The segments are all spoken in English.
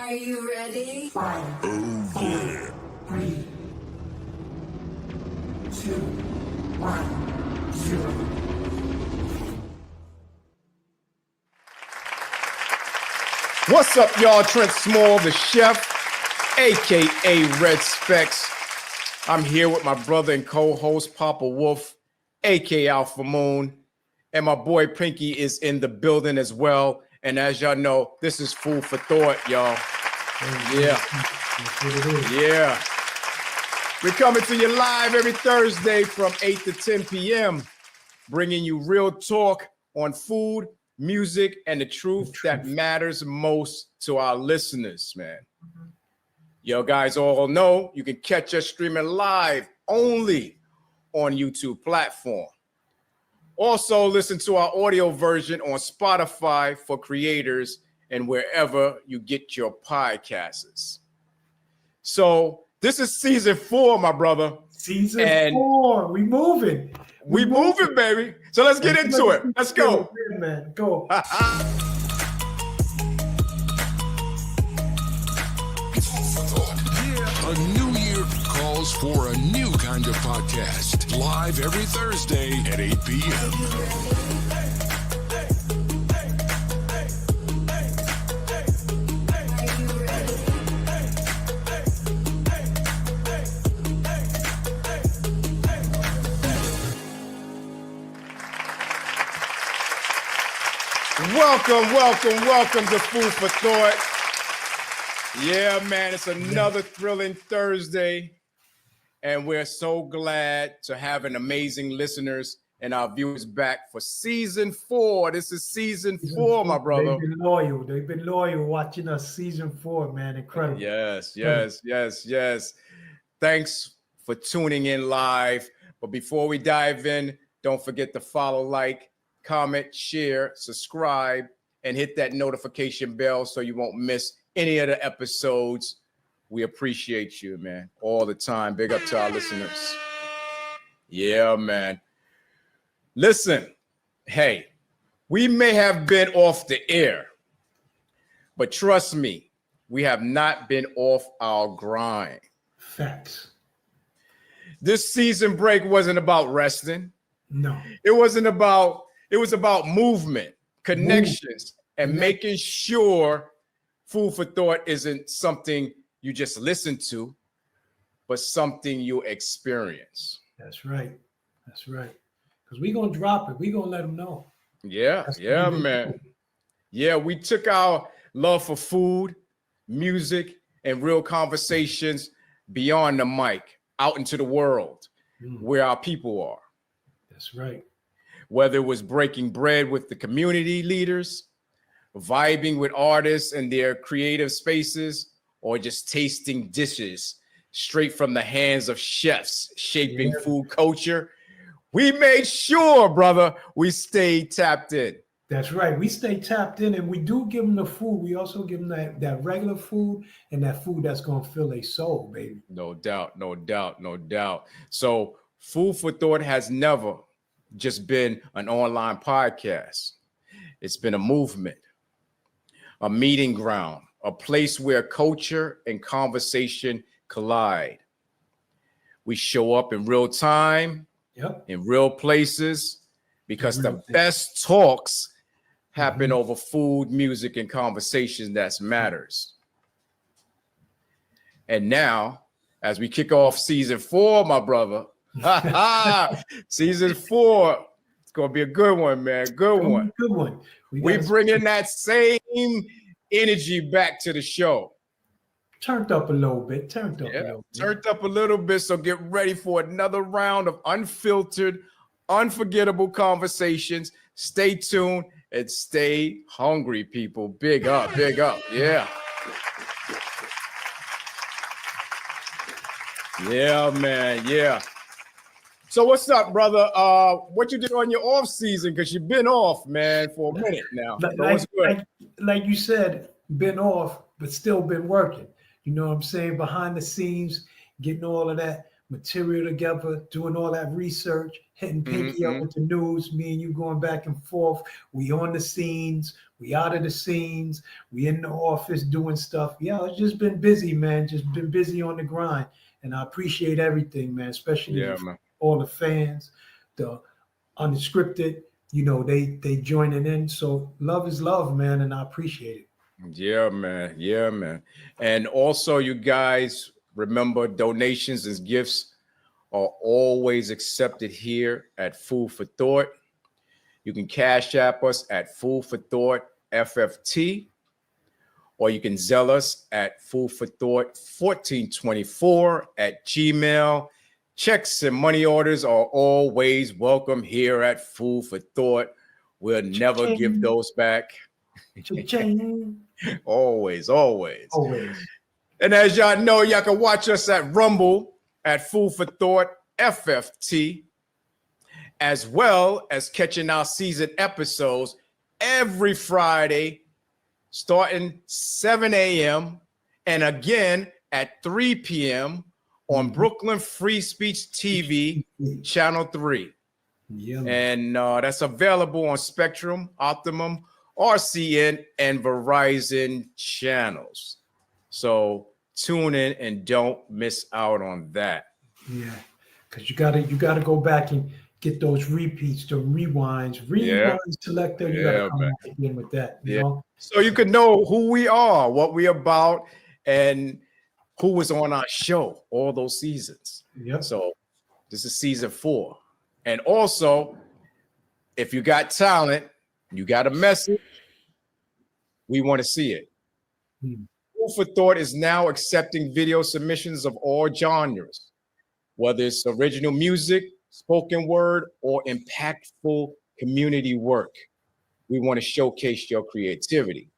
Are you ready? 5, 4, 3, 2, 1, 0. What's up, y'all? Trent Small, the chef, aka Red Specs. I'm here with my brother and co-host Papa Wolf, aka Alpha Moon, and my boy Pinky is in the building as well. And as y'all know, this is Food for Thought, y'all. Yeah. We're coming to you live every Thursday from 8 to 10 p.m., bringing you real talk on food, music, and the truth that matters most to our listeners, man. Yo, guys all know you can catch us streaming live only on YouTube platform. Also, listen to our audio version on Spotify for creators and wherever you get your podcasts. So this is season 4, my brother. Season 4. We moving. We moving, baby. So let's get into it. Let's go. Yeah, man. Go. A new year calls for a new kind of podcast. Live every Thursday at 8 p.m. Welcome to Food for Thought. Yeah, man, it's another thrilling Thursday, and we're so glad to have an amazing listeners and our viewers back for season 4. This is season 4, my brother. They've been loyal watching us season 4, man. Incredible. Yes. Thanks for tuning in live. But before we dive in, don't forget to follow, like, comment, share, subscribe, and hit that notification bell so you won't miss any of the episodes. We appreciate you, man, all the time. Big up to our listeners. Yeah, man. Listen, hey, we may have been off the air, but trust me, we have not been off our grind. Facts. This season break wasn't about resting. No. It was about movement, connections, and making sure Food for Thought isn't something you just listen to, but something you experience. That's right. Because we're going to drop it. We're going to let them know. Yeah, man. Yeah, we took our love for food, music, and real conversations beyond the mic, out into the world, where our people are. That's right. Whether it was breaking bread with the community leaders, vibing with artists and their creative spaces, or just tasting dishes straight from the hands of chefs shaping food culture, we made sure, brother, we stayed tapped in. That's right. We stay tapped in, and we do give them the food. We also give them that regular food and that food that's going to fill their soul, baby. No doubt. So Food for Thought has never just been an online podcast. It's been a movement, a meeting ground, a place where culture and conversation collide. We show up in real time, in real places, because the best talks happen over food, music, and conversation that matters. And now, as we kick off season 4, my brother, season 4, it's going to be a good one, man. Good one. We bringing that same energy back to the show. Turned up a little bit. Turned up a little bit. So get ready for another round of unfiltered, unforgettable conversations. Stay tuned and stay hungry, people. Big up. Yeah. Yeah, man. Yeah. So what's up, brother? What you did on your off season? Because you've been off, man, for a minute now. Like you said, been off, but still been working. You know what I'm saying? Behind the scenes, getting all of that material together, doing all that research, hitting Pinky up with the news, me and you going back and forth. We on the scenes. We out of the scenes. We in the office doing stuff. Yeah, it's just been busy, man. Just been busy on the grind. And I appreciate everything, man, especially all the fans, the unscripted, you know, they joining in. So love is love, man, and I appreciate it. Yeah, man. Yeah, man. And also, you guys remember, donations and gifts are always accepted here at Food for Thought. You can Cash App us at Food for Thought FFT, or you can Zelle us at Food for Thought 1424 at Gmail. Checks and money orders are always welcome here at Food for Thought. We'll never give those back. Always. And as y'all know, y'all can watch us at Rumble at Food for Thought FFT, as well as catching our season episodes every Friday, starting 7 a.m. and again at 3 p.m. on Brooklyn Free Speech TV, Channel 3. Yeah. And that's available on Spectrum, Optimum, RCN, and Verizon channels. So tune in and don't miss out on that. Yeah, because you gotta go back and get those repeats, the rewinds selector. You gotta come back in with that. You know? So you can know who we are, what we about, and who was on our show all those seasons. Yep. So this is season 4. And also, if you got talent, you got a message, we want to see it. Food for Thought is now accepting video submissions of all genres, whether it's original music, spoken word, or impactful community work. We want to showcase your creativity.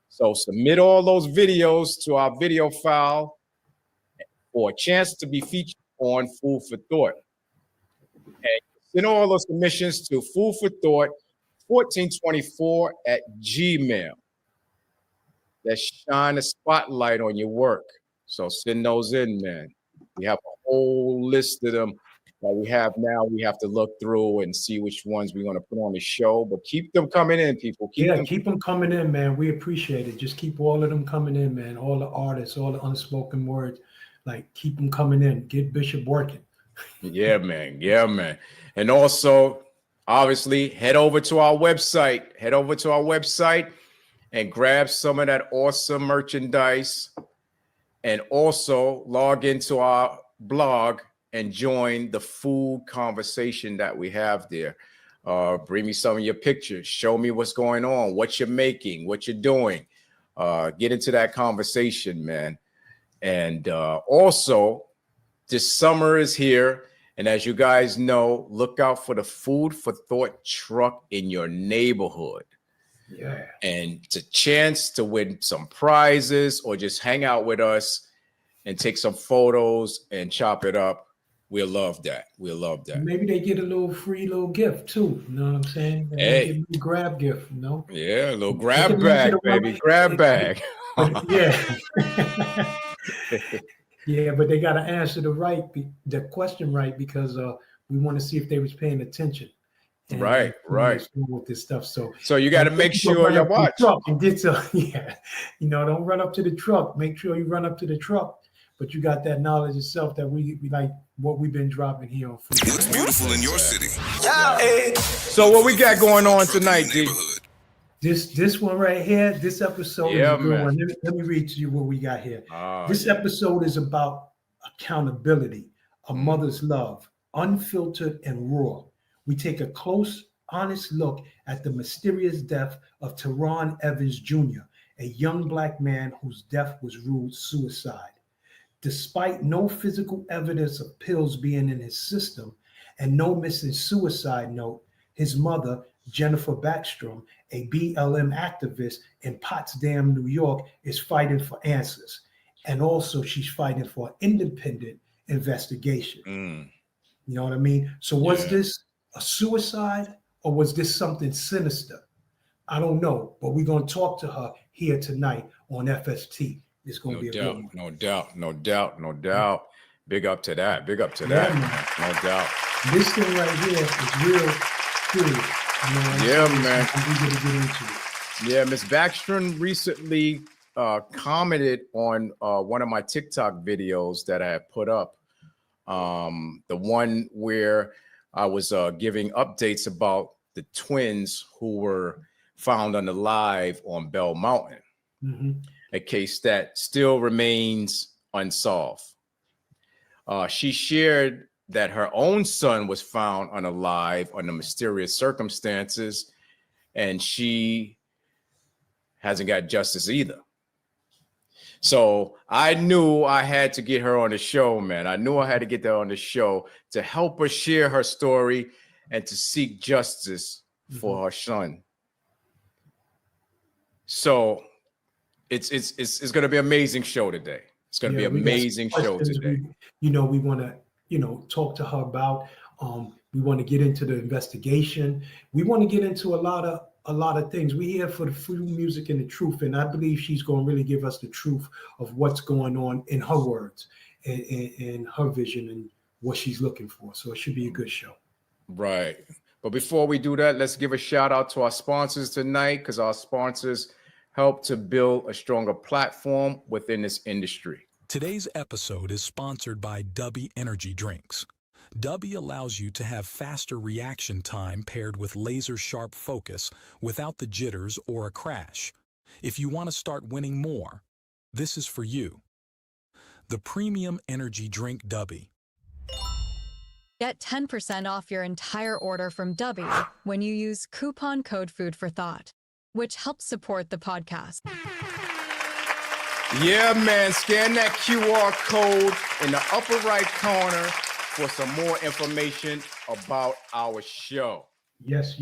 So submit all those videos to our video file for a chance to be featured on Food for Thought. And send all those submissions to Food for Thought 1424 at Gmail. Let's shine a spotlight on your work. So send those in, man. We have a whole list of them that we have now. We have to look through and see which ones we're going to put on the show. But keep them coming in, people. Keep them coming in, man. We appreciate it. Just keep all of them coming in, man. All the artists, all the unspoken words. Like, keep them coming in. Get Bishop working. Yeah, man. Yeah, man. And also, obviously, head over to our website. And grab some of that awesome merchandise. And also log into our blog and join the food conversation that we have there. Bring me some of your pictures. Show me what's going on, what you're making, what you're doing. Get into that conversation, man. And also, this summer is here. And as you guys know, look out for the Food for Thought truck in your neighborhood. Yeah. And it's a chance to win some prizes or just hang out with us and take some photos and chop it up. We'll love that. Maybe they get a little free little gift too. You know what I'm saying? Hey. Get a little grab gift, you know? Yeah, a little grab bag, baby. Grab bag. Yeah. Yeah, but they got to answer the question right, because we want to see if they was paying attention. And right. With this stuff, so you got to make sure you watch. And get to, don't run up to the truck. Make sure you run up to the truck, but you got that knowledge itself that we like what we've been dropping here on Food. What's beautiful in your city? So what we got going on tonight, D? This one right here, this episode is a good one. Let me read to you what we got here. This episode is about accountability, a mother's love, unfiltered and raw. We take a close, honest look at the mysterious death of Terron Evans Jr., a young Black man whose death was ruled suicide. Despite no physical evidence of pills being in his system and no missing suicide note, his mother, Jennifer Baxtron, a BLM activist in Potsdam, New York, is fighting for answers. And also she's fighting for an independent investigation. You know what I mean? So was this a suicide or was this something sinister? I don't know, but we're going to talk to her here tonight on FST. It's going to be a good one. No doubt. Big up to that. Man. No doubt. This thing right here is real serious. Yeah, man. We got to get into it. Yeah, Miss Baxtron recently commented on one of my TikTok videos that I had put up. The one where I was giving updates about the twins who were found unalive on Bell Mountain, a case that still remains unsolved. She shared that her own son was found unalive under mysterious circumstances, and she hasn't got justice either. So I knew I had to get her on the show, man. I knew I had to get her on the show to help her share her story and to seek justice for her son. So it's going to be an amazing show today. It's going to be an amazing show today. We want to, talk to her about. We want to get into the investigation. We want to get into a lot of things. We're here for the free music and the truth, and I believe she's going to really give us the truth of what's going on in her words and her vision and what she's looking for. So it should be a good show. Right. But before we do that, let's give a shout out to our sponsors tonight, because our sponsors help to build a stronger platform within this industry. Today's episode is sponsored by Dubby Energy Drinks. Dubby allows you to have faster reaction time paired with laser-sharp focus without the jitters or a crash. If you want to start winning more, this is for you. The Premium Energy Drink Dubby. Get 10% off your entire order from Dubby when you use coupon code Food for Thought, which helps support the podcast. Yeah, man. Scan that QR code in the upper right corner for some more information about our show. Yes.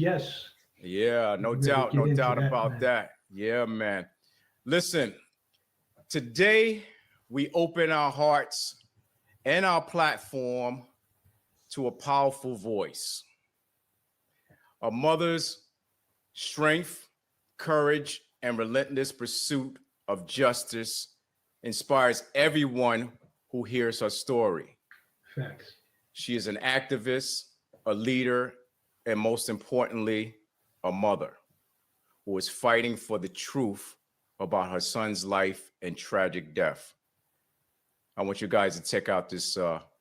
Yeah, no doubt about that. Yeah, man. Listen, today we open our hearts and our platform to a powerful voice. A mother's strength, courage, and relentless pursuit of justice inspires everyone who hears her story. Facts. She is an activist, a leader, and most importantly, a mother who is fighting for the truth about her son's life and tragic death. I want you guys to check out this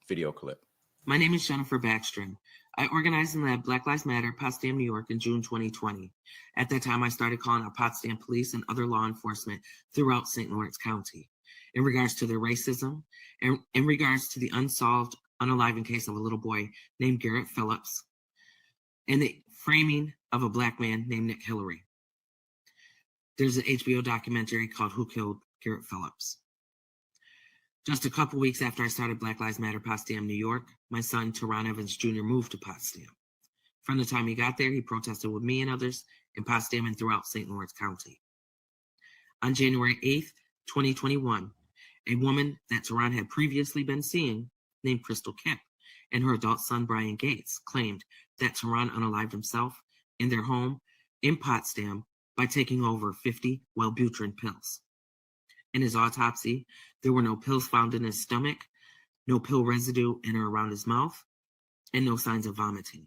video clip. My name is Jennifer Baxtron. I organized and led Black Lives Matter Potsdam, New York in June 2020. At that time, I started calling out Potsdam police and other law enforcement throughout St. Lawrence County in regards to their racism and in regards to the unsolved, unaliving case of a little boy named Garrett Phillips and the framing of a Black man named Nick Hillary. There's an HBO documentary called Who Killed Garrett Phillips? Just a couple weeks after I started Black Lives Matter Potsdam, New York, my son, Terron Evans Jr. moved to Potsdam. From the time he got there, he protested with me and others in Potsdam and throughout St. Lawrence County. On January 8th, 2021, a woman that Terron had previously been seeing, named Crystal Kemp, and her adult son, Brian Gates, claimed that Terron unalived himself in their home in Potsdam by taking over 50 Wellbutrin pills. In his autopsy, there were no pills found in his stomach, no pill residue in or around his mouth, and no signs of vomiting.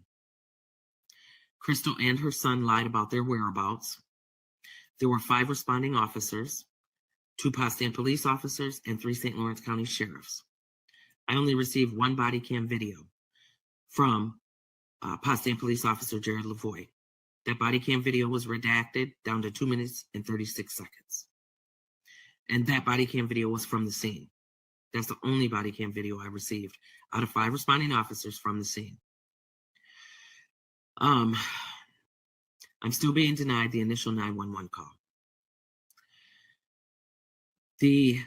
Crystal and her son lied about their whereabouts. There were 5 responding officers, 2 Potsdam police officers, and 3 St. Lawrence County sheriffs. I only received 1 body cam video from Potsdam police officer Jared Lavoie. That body cam video was redacted down to 2 minutes and 36 seconds. And that body cam video was from the scene. That's the only body cam video I received out of 5 responding officers from the scene. I'm still being denied the initial 911 call. The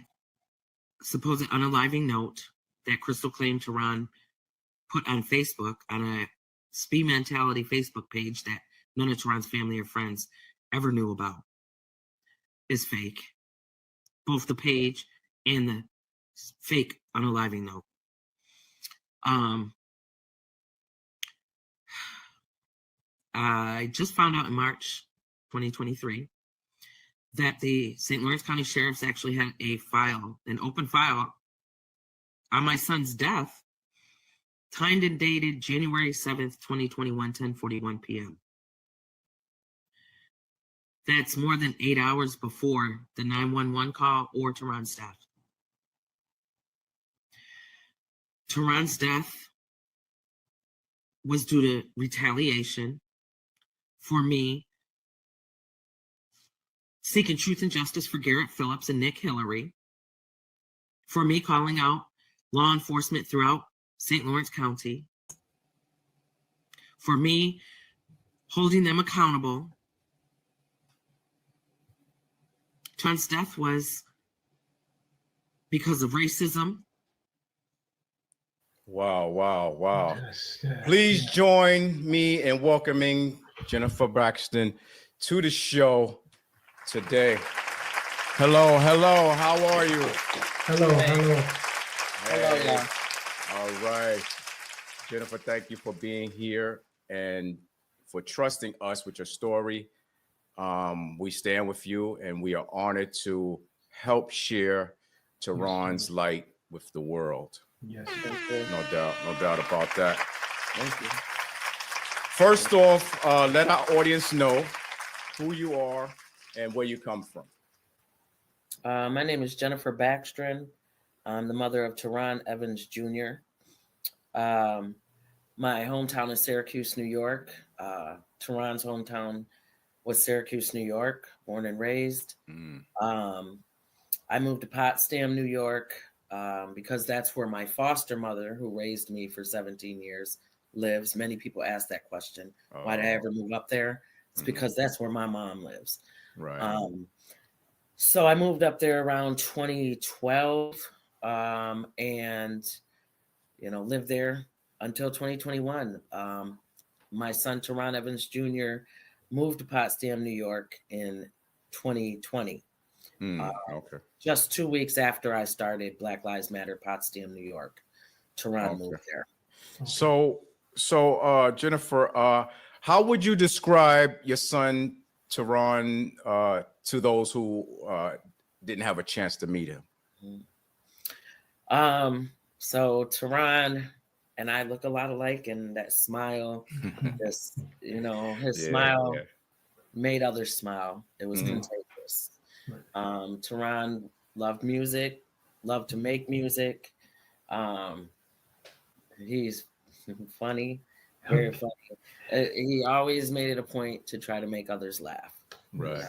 supposed unaliving note that Crystal claimed Terron put on Facebook, on a Speed Mentality Facebook page that none of Terron's family or friends ever knew about, is fake. Both the page and the fake unaliving note. I just found out in March 2023 that the St. Lawrence County Sheriff's actually had an open file on my son's death, timed and dated January 7th, 2021, 10:41 p.m. That's more than 8 hours before the 911 call or Terron's death. Terron's death was due to retaliation for me seeking truth and justice for Garrett Phillips and Nick Hillary, for me calling out law enforcement throughout St. Lawrence County, for me holding them accountable. Terron's death was because of racism. Wow, wow, wow. Yes. Please join me in welcoming Jennifer Baxtron to the show today. Hello, hello. How are you? Hello, hello. Hey. All right. Jennifer, thank you for being here and for trusting us with your story. We stand with you, and we are honored to help share Terron's light with the world. Yes. No doubt about that. Thank you. First off, let our audience know who you are and where you come from. My name is Jennifer Baxtron. I'm the mother of Terron Evans Jr. My hometown is Syracuse, New York. Terron's hometown was Syracuse, New York, born and raised. I moved to Potsdam, New York, because that's where my foster mother, who raised me for 17 years, lives. Many people ask that question. Why did I ever move up there? It's because that's where my mom lives. Right. So I moved up there around 2012, and lived there until 2021. My son Terron Evans Jr. moved to Potsdam, New York in 2020. Okay. Just 2 weeks after I started Black Lives Matter Potsdam, New York, Terron moved there. So Jennifer, how would you describe your son Terron to those who didn't have a chance to meet him? So Terron and I look a lot alike, and that smile, his smile made others smile. It was contagious. Terron loved music, loved to make music. He's funny, very funny. He always made it a point to try to make others laugh. Right.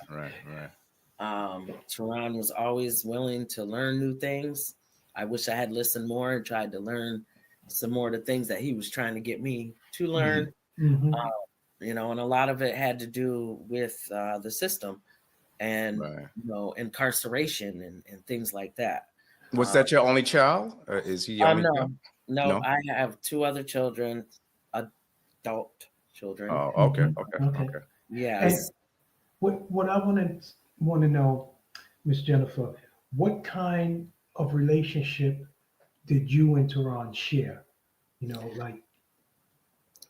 Terron was always willing to learn new things. I wish I had listened more and tried to learn some more of the things that he was trying to get me to learn. And a lot of it had to do with the system and incarceration and things like that. Was that your only child? Is he your only child? No, I have two other children, adult children. Oh, okay. Yes. And what I want to know, Miss Jennifer, what kind of relationship did you and Terron share?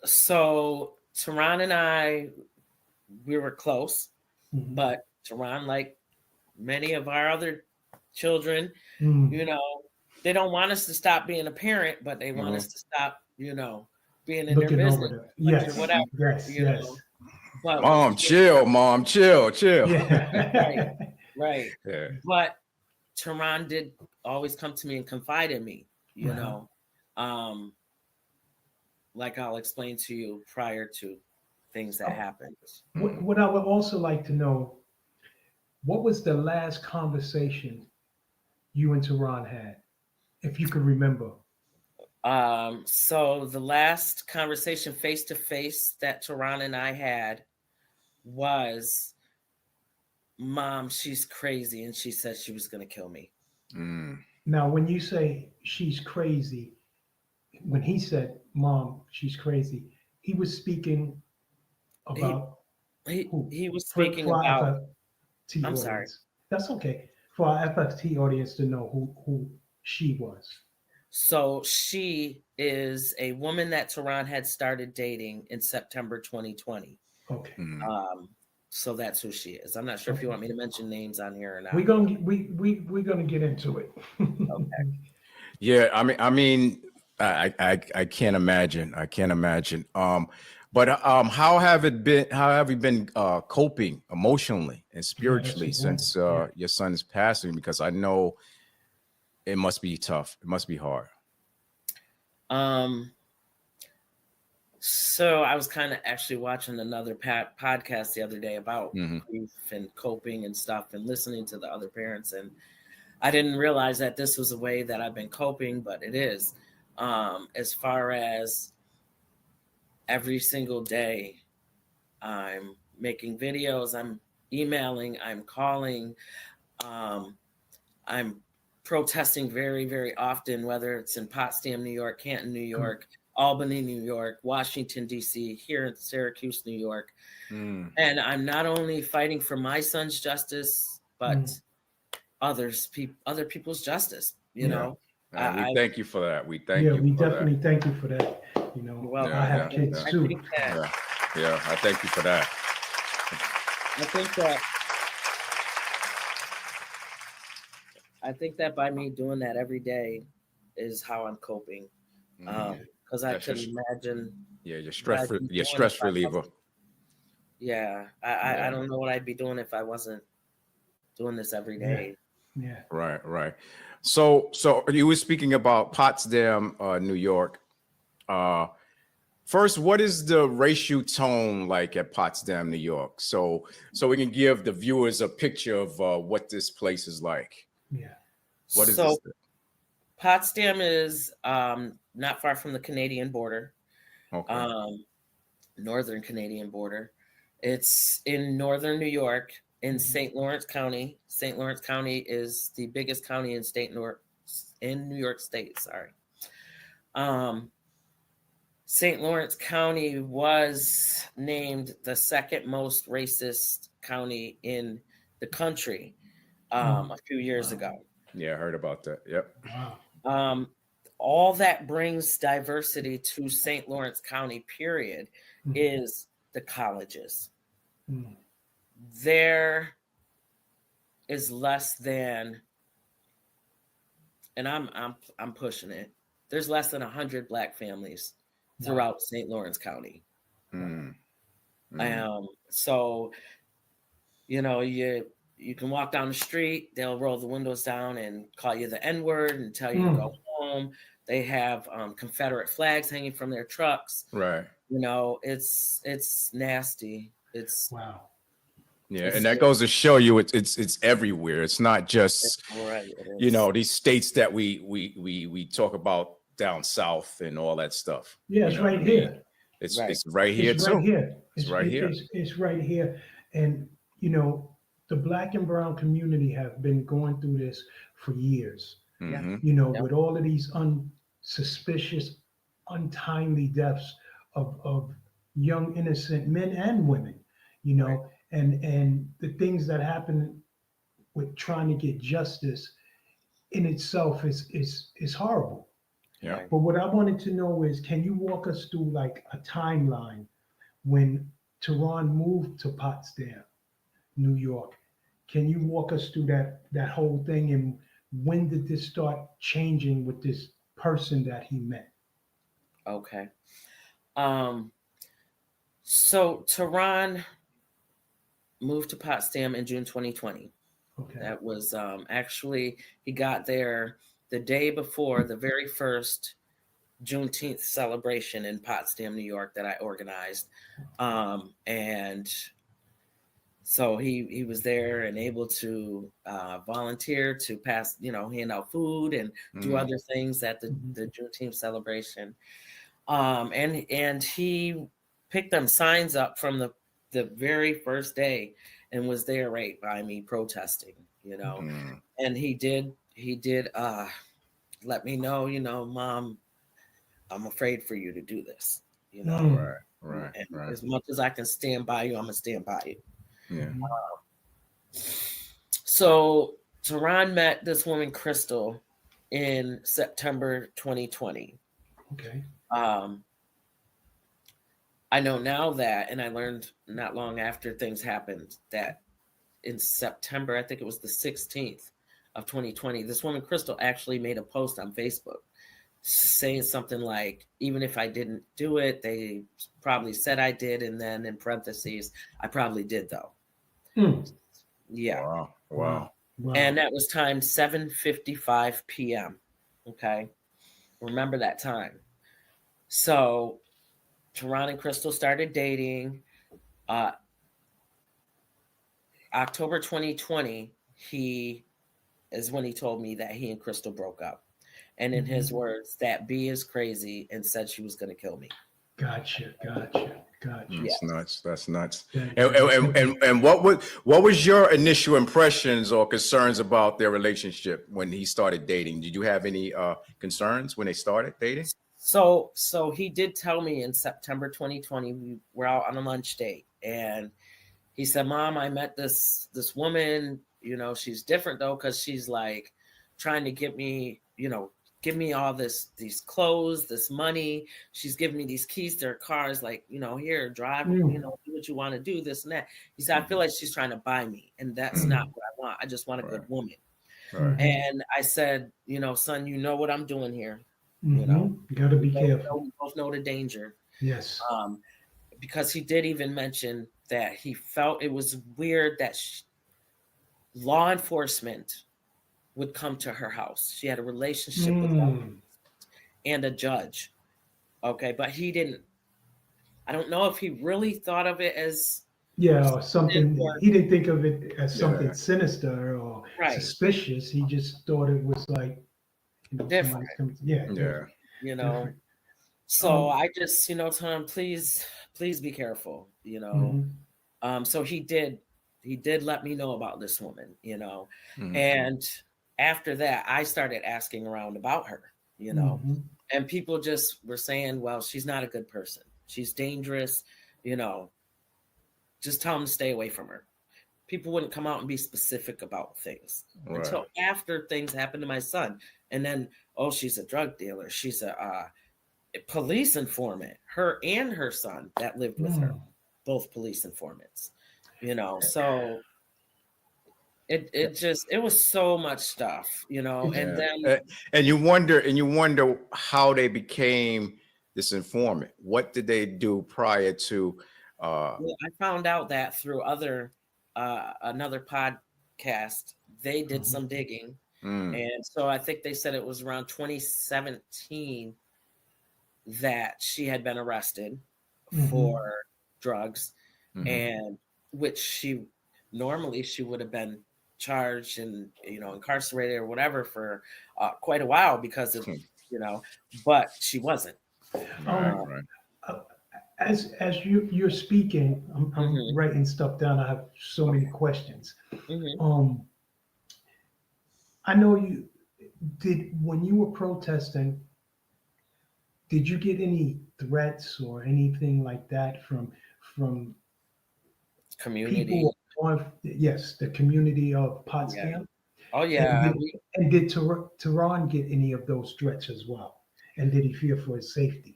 So Terron and I, we were close, but Terron, like many of our other children, they don't want us to stop being a parent, but they want us to stop, being in their business. Yes, whatever. Yes. But Mom, chill. Right. Yeah. But Terron did always come to me and confide in me, like I'll explain to you prior to things that happened. What I would also like to know, what was the last conversation you and Terron had, if you could remember? So the last conversation face-to-face that Terron and I had was, Mom, she's crazy, and she said she was going to kill me. Now, when you say she's crazy, when he said, Mom, she's crazy, he was speaking about he was speaking about FFT audience. Sorry. That's okay. For our FFT audience to know who she was. So she is a woman that Terron had started dating in September 2020. Okay. So that's who she is. I'm not sure if you want me to mention names on here or not. We're gonna get into it. Okay. Yeah, I mean, I can't imagine. But how have you been coping emotionally and spiritually since your son is passing? Because I know it must be tough. It must be hard. So I was kind of actually watching another podcast the other day about grief and coping and stuff, and listening to the other parents. And I didn't realize that this was a way that I've been coping, but it is. As far as every single day, I'm making videos, I'm emailing, I'm calling, I'm protesting very, very often, whether it's in Potsdam, New York, Canton, New York, Albany, New York, Washington, D.C., here in Syracuse, New York. And I'm not only fighting for my son's justice, but other people's justice, you know. We thank you for that. We thank you. We definitely thank you for that. You know, well, I have kids too. I thank you for that. I think that by me doing that every day is how I'm coping. Because I can imagine. Yeah, your stress reliever. Yeah, I don't know what I'd be doing if I wasn't doing this every day. Yeah. Right. So you were speaking about Potsdam, New York. First, what is the racial tone like at Potsdam, New York? So we can give the viewers a picture of what this place is like. Yeah. What is this? Potsdam is not far from the Canadian border. Okay. Northern Canadian border. It's in northern New York, in St. Lawrence County. St. Lawrence County is the biggest county in New York State. Sorry. St. Lawrence County was named the second most racist county in the country a few years ago. Yeah, I heard about that. Yep. Wow. All that brings diversity to St. Lawrence County, period, is the colleges. There is less than, and I'm pushing it, there's less than 100 Black families throughout St. Lawrence County. So, you know, you can walk down the street, they'll roll the windows down and call you the N-word and tell you to go home. They have Confederate flags hanging from their trucks. Right. You know, it's nasty. Wow. Yeah, and that goes to show you it's everywhere. It's not just you know, these states that we talk about down south and all that stuff. Yeah, it's right here. It's right here too. It's right here. It's right here. And you know, the Black and brown community have been going through this for years. You know, with all of these unsuspicious, untimely deaths of young innocent men and women, you know, and the things that happen with trying to get justice in itself is horrible. Yeah. But what I wanted to know is, can you walk us through like a timeline when Terron moved to Potsdam, New York? Can you walk us through that whole thing, and when did this start changing with this person that he met? Okay. So Terron moved to Potsdam in June 2020. Okay. That was actually, he got there the day before the very first Juneteenth celebration in Potsdam, New York that I organized. And so he was there and able to volunteer to pass, you know, hand out food and do other things at the Juneteenth celebration. And he picked them signs up from the very first day and was there right by me protesting, you know. And he did let me know, you know, Mom, I'm afraid for you to do this, you know. Right. As much as I can stand by you, I'm gonna stand by you. Yeah. So Terron met this woman, Crystal, in September 2020. Okay. I know now that, and I learned not long after things happened, that in September, I think it was the 16th of 2020, this woman, Crystal, actually made a post on Facebook saying something like, even if I didn't do it, they probably said I did. And then in parentheses, I probably did though. Yeah. Wow. And that was timed 7:55 p.m. Okay. Remember that time. So Terron and Crystal started dating. October 2020, is when he told me that he and Crystal broke up. And in his words, that B is crazy and said she was going to kill me. Gotcha. That's nuts. And what was your initial impressions or concerns about their relationship when he started dating? Did you have any concerns when they started dating? So he did tell me in September 2020, we were out on a lunch date, and he said, "Mom, I met this woman, you know, she's different though, because she's like trying to get me, you know, give me all these clothes, this money. She's giving me these keys to her cars, like, you know, here, drive, you know, do what you want to do, this and that." He said, "I feel like she's trying to buy me, and that's not what I want. I just want a good woman." And I said, "You know, son, you know what I'm doing here. You know, you got to be careful. We both know the danger." Yes. Because he did even mention that he felt it was weird that law enforcement would come to her house. She had a relationship with law enforcement and a judge. Okay, but he didn't. I don't know if he really thought of it as something. He didn't think of it as something sinister or suspicious. He just thought it was like, you know, different. Different. You know. Different. So I just, you know, told him, please be careful, you know. So he did let me know about this woman, you know. And after that, I started asking around about her, you know. And people just were saying, well, she's not a good person. She's dangerous, you know. Just tell them to stay away from her. People wouldn't come out and be specific about things until after things happened to my son. And then, oh, she's a drug dealer. She's a police informant. Her and her son that lived with her, both police informants, you know. So it was so much stuff, you know. And then and you wonder how they became this informant. What did they do prior to I found out that through another podcast. They did some digging, and so I think they said it was around 2017 that she had been arrested for drugs, and which she would have been charged and, you know, incarcerated or whatever for quite a while because of, you know, but she wasn't. As you're speaking, I'm writing stuff down. I have so many questions. I know you did when you were protesting. Did you get any threats or anything like that from community? People the community of Potsdam. Oh yeah. And did Terron get any of those threats as well? And did he fear for his safety?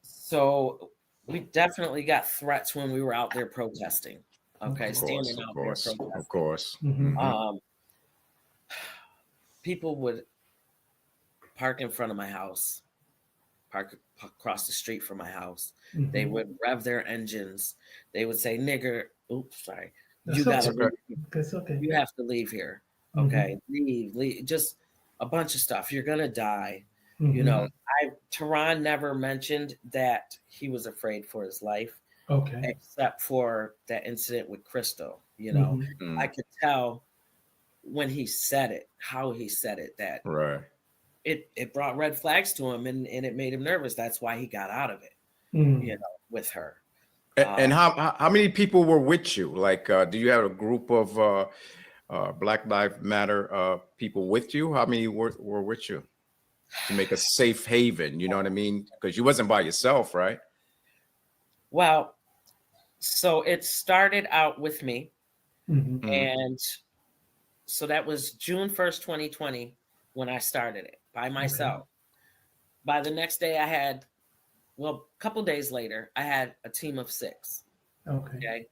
So we definitely got threats when we were out there protesting. Okay, standing out there protesting. Of course. People would park in front of my house, park across the street from my house. They would rev their engines. They would say, "Nigger, oops, sorry. You gotta leave. That's okay. You have to leave here. Okay, leave. Just a bunch of stuff. You're gonna die." You know, Terron never mentioned that he was afraid for his life. Okay. Except for that incident with Crystal. You know, I could tell when he said it, how he said it, that it brought red flags to him and it made him nervous. That's why he got out of it, you know, with her. And how many people were with you? Like, do you have a group of Black Lives Matter people with you? How many were with you to make a safe haven? You know what I mean? Because you wasn't by yourself, right? Well, so it started out with me. And so that was June 1st, 2020, when I started it by myself. By the next day I had, well, a couple days later, I had a team of 6. Okay.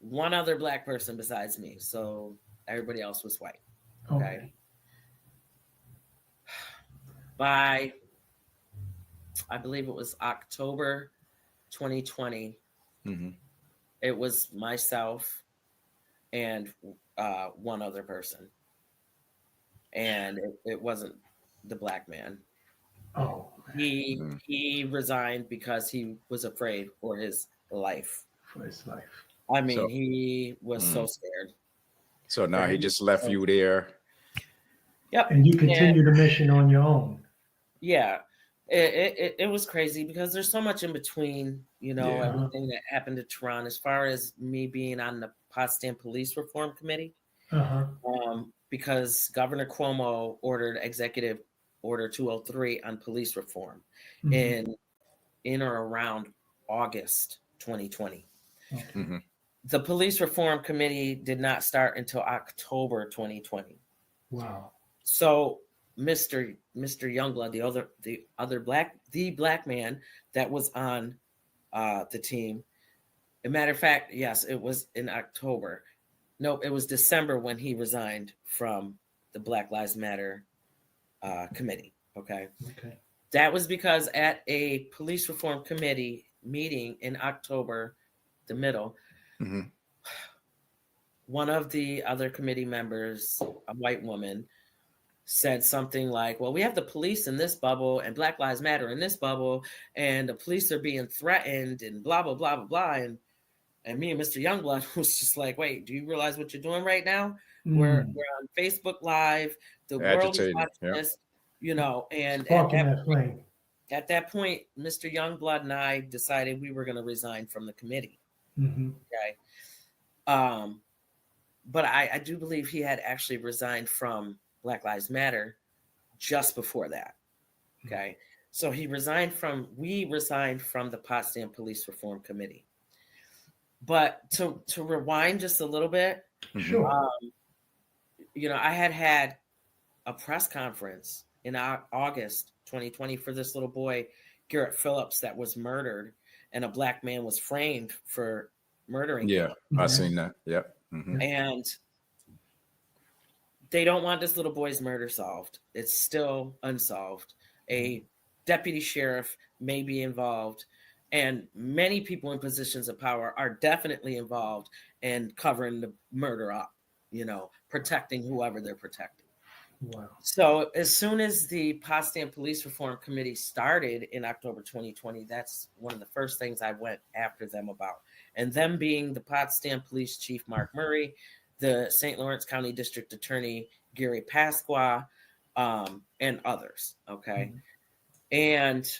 One other Black person besides me. So everybody else was white. Okay. by, I believe it was October 2020. It was myself and one other person. And it wasn't the black man. Oh, he resigned because he was afraid for his life. For his life. I mean, he was so scared. So now he just left you there. Yep. And you continue the mission on your own. Yeah. It was crazy because there's so much in between, everything that happened to Terron, as far as me being on the Potsdam Police Reform Committee. Because Governor Cuomo ordered Executive Order 203 on police reform in or around August 2020. The Police Reform Committee did not start until October 2020. Wow. So Mr. Youngblood, the black man that was on the team. As a matter of fact, yes, it was in October. No, it was December when he resigned from the Black Lives Matter committee. Okay. That was because at a police reform committee meeting in October, the middle, one of the other committee members, a white woman, said something like, well, we have the police in this bubble and Black Lives Matter in this bubble, and the police are being threatened and blah, blah, blah, blah, blah. And me and Mr. Youngblood was just like, wait, do you realize what you're doing right now? We're on Facebook Live. The world is watching this, and at that point, Mr. Youngblood and I decided we were going to resign from the committee. Okay. But I do believe he had actually resigned from Black Lives Matter just before that. Okay. So we resigned from the Potsdam Police Reform Committee. But to rewind just a little bit, sure. I had a press conference in August 2020 for this little boy, Garrett Phillips, that was murdered, and a black man was framed for murdering him. I seen that. Yep. And they don't want this little boy's murder solved. It's still unsolved. A deputy sheriff may be involved, and many people in positions of power are definitely involved in covering the murder up, protecting whoever they're protecting. Wow. So as soon as the Potsdam Police Reform Committee started in October 2020, that's one of the first things I went after them about. And them being the Potsdam Police Chief Mark Murray, the St. Lawrence County District Attorney Gary Pasqua, and others. Okay. And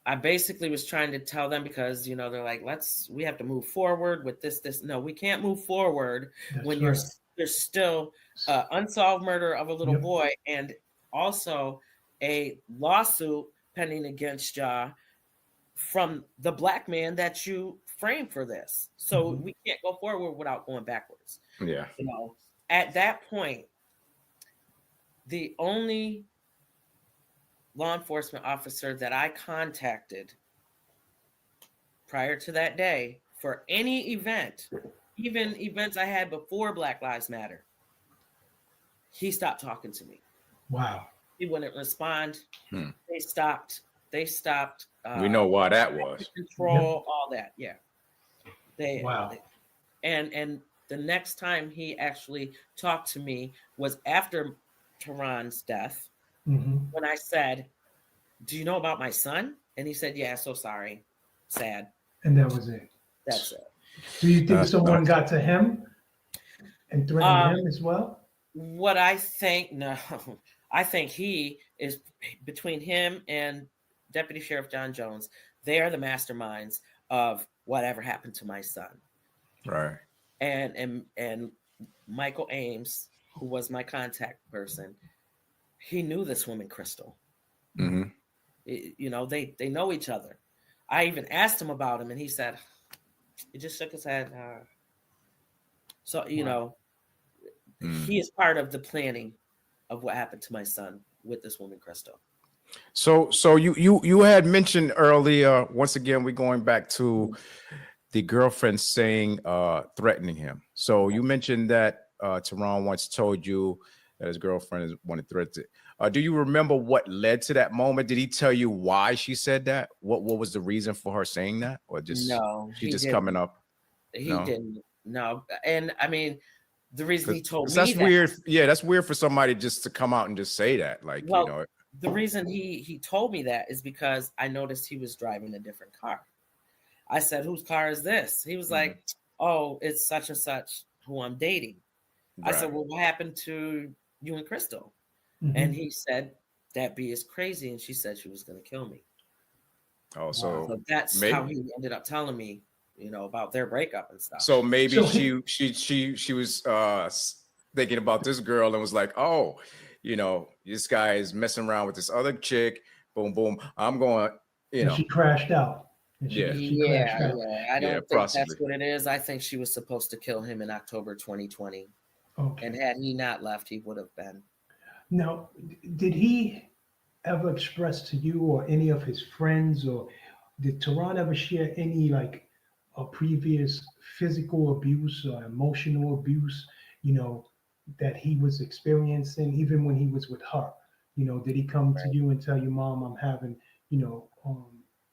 I basically was trying to tell them, because they're like, we have to move forward with this. No, we can't move forward when there's still unsolved murder of a little boy, and also a lawsuit pending against Ya from the black man that you framed for this. So we can't go forward without going backwards. Yeah. At that point, the only law enforcement officer that I contacted prior to that day for any event, even events I had before Black Lives Matter, he stopped talking to me. Wow. He wouldn't respond. They stopped. We know why that was. Control, all that. Yeah. Wow. And the next time he actually talked to me was after Terron's death, when I said, do you know about my son? And he said, yeah, so sorry. Sad. And that was it. That's it. Do you think someone got to him and threatened him as well? What I think, no. I think he is, between him and Deputy Sheriff John Jones, they are the masterminds of whatever happened to my son. Right. And Michael Ames, who was my contact person, he knew this woman, Crystal. They know each other. I even asked him about him, and he said, he just shook his head. So, he is part of the planning of what happened to my son with this woman, Crystal. So you had mentioned earlier, once again, we're going back to the girlfriend saying, threatening him. So you mentioned that Terron once told you that his girlfriend wanted to threaten it. Do you remember what led to that moment? Did he tell you why she said that? What was the reason for her saying that? Or just no, she just didn't. coming up? He didn't. No. And I mean, the reason he told me that's weird. Yeah, that's weird for somebody just to come out and just say that. Like, well, you know. The reason he told me that is because I noticed he was driving a different car. I said, whose car is this? He was like, oh, it's such and such who I'm dating. Right. I said, well, what happened to you and Crystal? And he said, that B is crazy. And she said she was going to kill me. Oh, so that's how he ended up telling me, you know, about their breakup and stuff. So maybe she was thinking about this girl and was like, oh, you know, this guy is messing around with this other chick. Boom, boom. I'm going, you know. She crashed out. Yeah. I don't think that's what it is. I think she was supposed to kill him in October 2020. Okay. And had he not left, he would have been. Now, did he ever express to you or any of his friends, or did Terron ever share any like a previous physical abuse or emotional abuse, you know, that he was experiencing even when he was with her? You know, did he come to you and tell you, Mom, I'm having, you know,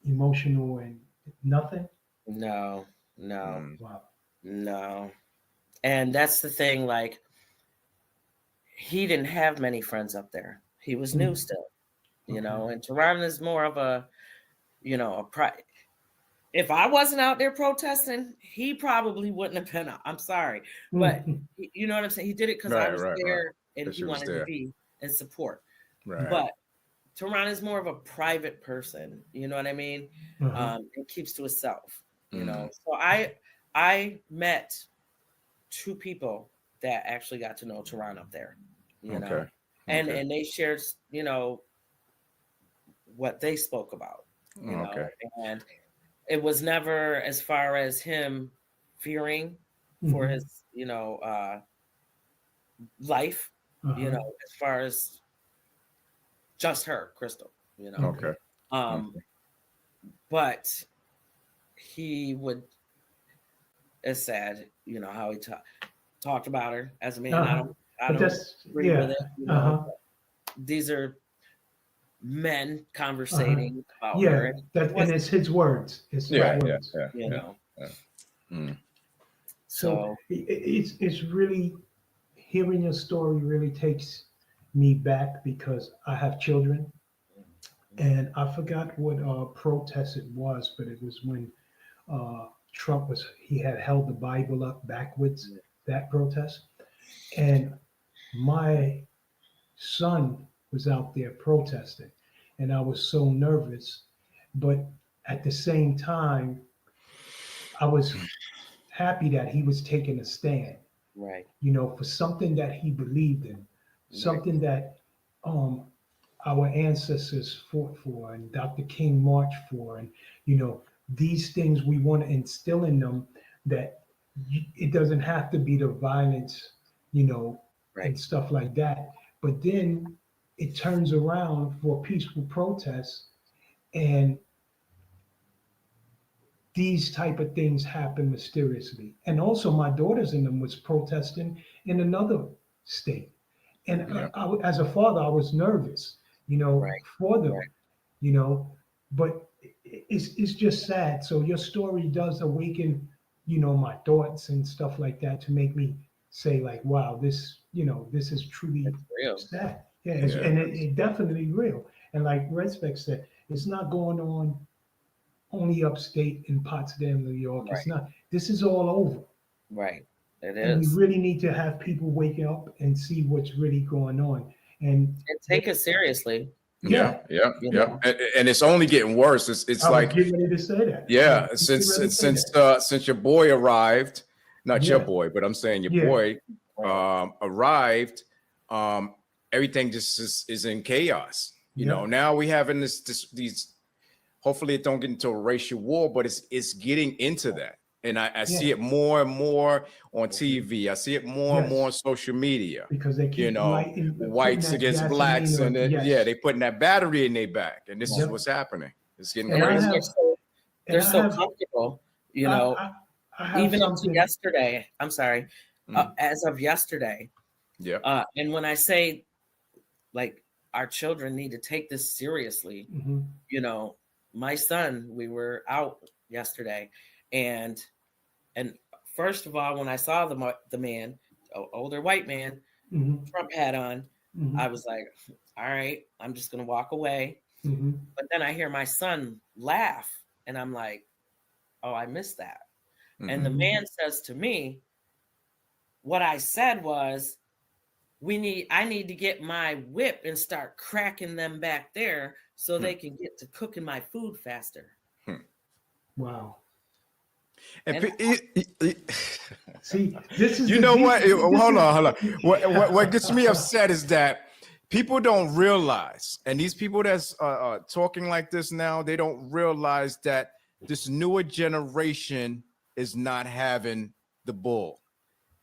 emotional and nothing? No. Wow. No. And that's the thing, like, he didn't have many friends up there. He was new still, you know, and Terron is more of a, you know, if I wasn't out there protesting, he probably wouldn't have been. I'm sorry, but you know what I'm saying? He did it because I was there and he wanted to be in support. Right. But Terron is more of a private person. You know what I mean? It keeps to himself, you know? So I met 2 people that actually got to know Terron up there, you know, and they shared, you know, what they spoke about, you know, and it was never as far as him fearing for his, you know, life, you know, as far as just her, Crystal, you know. But he would, it's sad, you know, how he talked about her as a man. I don't agree with it. You know, these are men conversating about her. And it's his words. It's his words. You know. So it's really, hearing your story really takes me back because I have children, and I forgot what protest it was, but it was when Trump he had held the Bible up backwards, that protest. And my son was out there protesting, and I was so nervous, but at the same time, I was happy that he was taking a stand, right? You know, for something that he believed in, something that our ancestors fought for, and Dr. King marched for, and you know, these things we want to instill in them, that it doesn't have to be the violence, you know, and stuff like that. But then it turns around for peaceful protests, and these type of things happen mysteriously. And also my daughters and them was protesting in another state. And I, as a father, I was nervous, you know, for them, you know, but it's just sad. So your story does awaken, you know, my thoughts and stuff like that, to make me say like, wow, this, you know, this is truly sad. Yeah, and it definitely real. And like Respect said, it's not going on only upstate in Potsdam, New York. It's not. This is all over. Right. It is. And we really need to have people wake up and see what's really going on and take it seriously. Yeah. And it's only getting worse. It's I like was getting ready to say that. Yeah, since your boy arrived, not your boy, but I'm saying your boy arrived, everything just is in chaos. You know, now we having these. Hopefully, it don't get into a racial war, but it's getting into that. And I see it more and more on TV. I see it more and more on social media. Because they keep, you know, whites against blacks, and then, they putting that battery in their back, and this is what's happening. It's getting crazy. They're so comfortable, you know. Even up to yesterday, I'm sorry. As of yesterday, Yeah. And when I say, like, our children need to take this seriously, you know, my son, we were out yesterday, and first of all, when I saw the man, older white man, Trump hat on, I was like, all right, I'm just gonna walk away. But then I hear my son laugh, and I'm like, oh, I missed that. And the man says to me, what I said was, I need to get my whip and start cracking them back there so they can get to cooking my food faster. Wow. And see, this is you know what? Hold on. What gets me upset is that people don't realize, and these people that's talking like this now, they don't realize that this newer generation is not having the bull.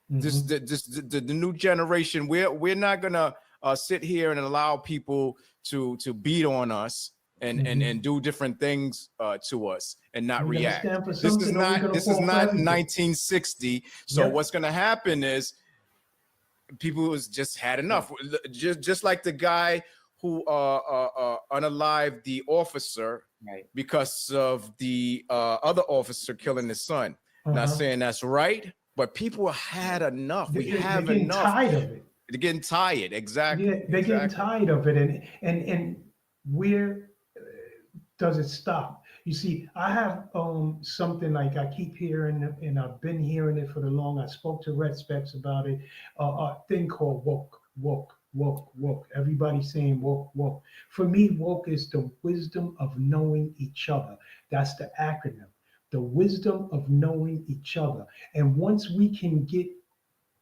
The new generation, we're not gonna sit here and allow people to beat on us and do different things to us and not react. This is not 1960. So what's gonna happen is people has just had enough. Just like the guy who unalived the officer because of the other officer killing his son. Not saying that's right, but people had enough. They're getting tired of it. They're getting tired. Exactly. Yeah, they're getting tired of it. And where does it stop? You see, I have something like I keep hearing, and I've been hearing it for the long. I spoke to Red Specs about it. A thing called woke. Everybody's saying woke. For me, woke is the wisdom of knowing each other. That's the acronym. The wisdom of knowing each other. And once we can get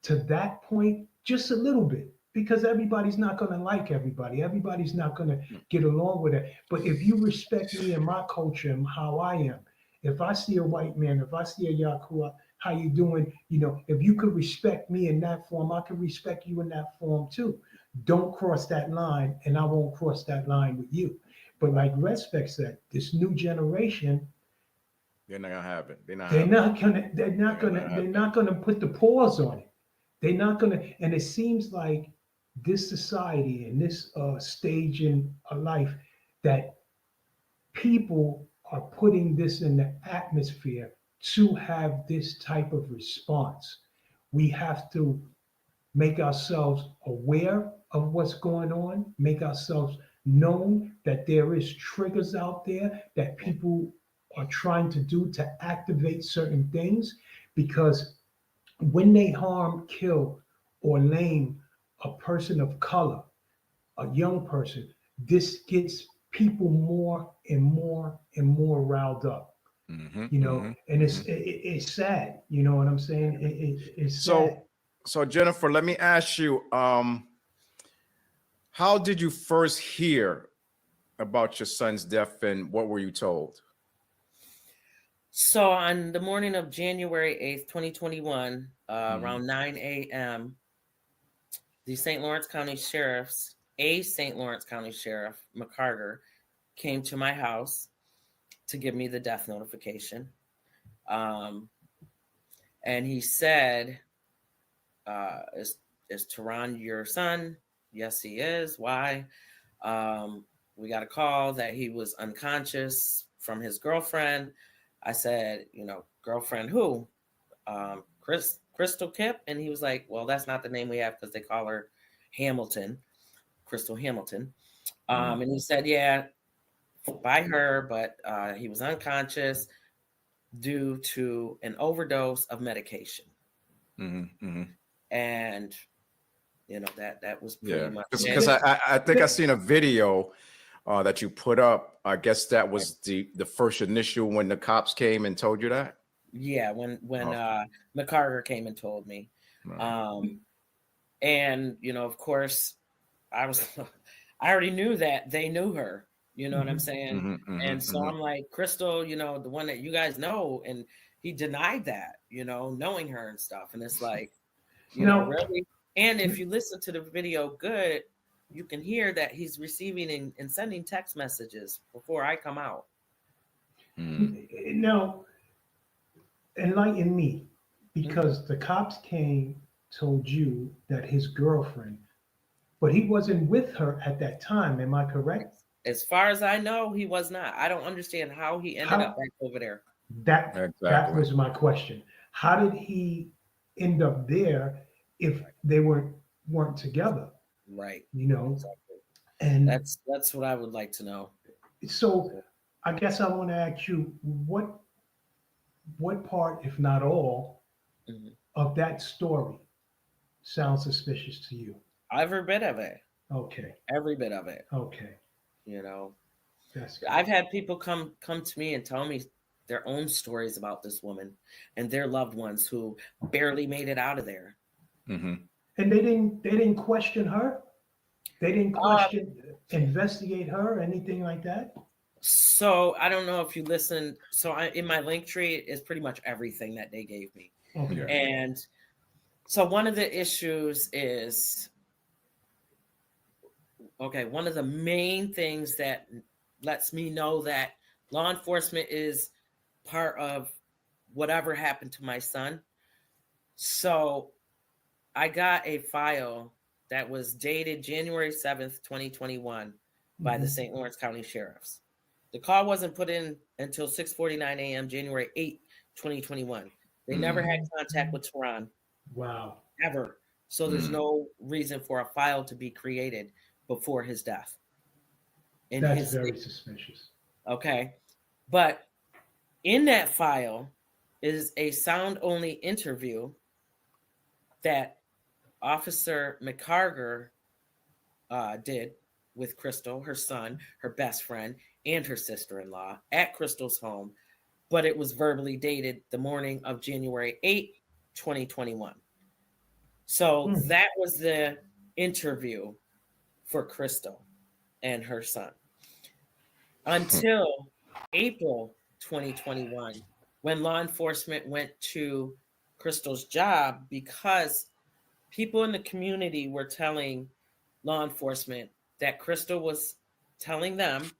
to that point, just a little bit, because everybody's not going to like everybody. Everybody's not going to get along with it. But if you respect me and my culture and how I am, if I see a white man, if I see a Yakua, how you doing? You know, if you could respect me in that form, I can respect you in that form too. Don't cross that line, and I won't cross that line with you. But like Respect said, this new generation, they're not gonna have it. They're not gonna put the pause on it. They're not gonna, and it seems like this society and this stage in a life that people are putting this in the atmosphere to have this type of response. We have to make ourselves aware of what's going on, make ourselves known that there is triggers out there that people are trying to do to activate certain things, because when they harm, kill, or lame a person of color, a young person, this gets people more and more and more riled up. You know, and it's sad. You know what I'm saying? It's sad. So Jennifer, let me ask you, how did you first hear about your son's death, and what were you told? So on the morning of January 8th, 2021, around 9 a.m., the St. Lawrence County Sheriff, McCarter, came to my house to give me the death notification. And he said, is Terron your son? Yes, he is. Why? We got a call that he was unconscious from his girlfriend. I said, you know, girlfriend who? Crystal Kip? And he was like, well, that's not the name we have because they call her Hamilton, Crystal Hamilton. And he said, yeah, by her, but he was unconscious due to an overdose of medication. And, you know, that was pretty much it. Because I think I seen a video that you put up. I guess that was the first initial when the cops came and told you that. Yeah, when McCarter came and told me. And you know, of course, I already knew that they knew her. You know what I'm saying? And so I'm like, Crystal, you know, the one that you guys know, and he denied that, you know, knowing her and stuff. And it's like, you know, really. And if you listen to the video good, you can hear that he's receiving and sending text messages before I come out. Now, enlighten me, because the cops came told you that his girlfriend, but he wasn't with her at that time. Am I correct? As far as I know, he was not. I don't understand how he ended up back over there. That was my question. How did he end up there if they weren't together? Right. You know, exactly. And that's what I would like to know. So I guess I want to ask you what part, if not all, of that story sounds suspicious to you? Every bit of it. Okay. Every bit of it. Okay. You know, that's good. I've had people come to me and tell me their own stories about this woman and their loved ones who barely made it out of there. And they didn't question her. They didn't investigate her or anything like that. So I don't know if you listened. So in my link tree is pretty much everything that they gave me. Okay. And so one of the issues is, one of the main things that lets me know that law enforcement is part of whatever happened to my son. So I got a file that was dated January 7th, 2021 by the St. Lawrence County Sheriffs. The call wasn't put in until 6:49 a.m. January 8th, 2021. They never had contact with Terron. Wow. Ever. So there's no reason for a file to be created before his death. That's very suspicious. Okay. But in that file is a sound-only interview that Officer McCarger did with Crystal, her son, her best friend, and her sister-in-law at Crystal's home, but it was verbally dated the morning of January 8, 2021. So that was the interview for Crystal and her son until April 2021, when law enforcement went to Crystal's job because people in the community were telling law enforcement that Crystal was telling them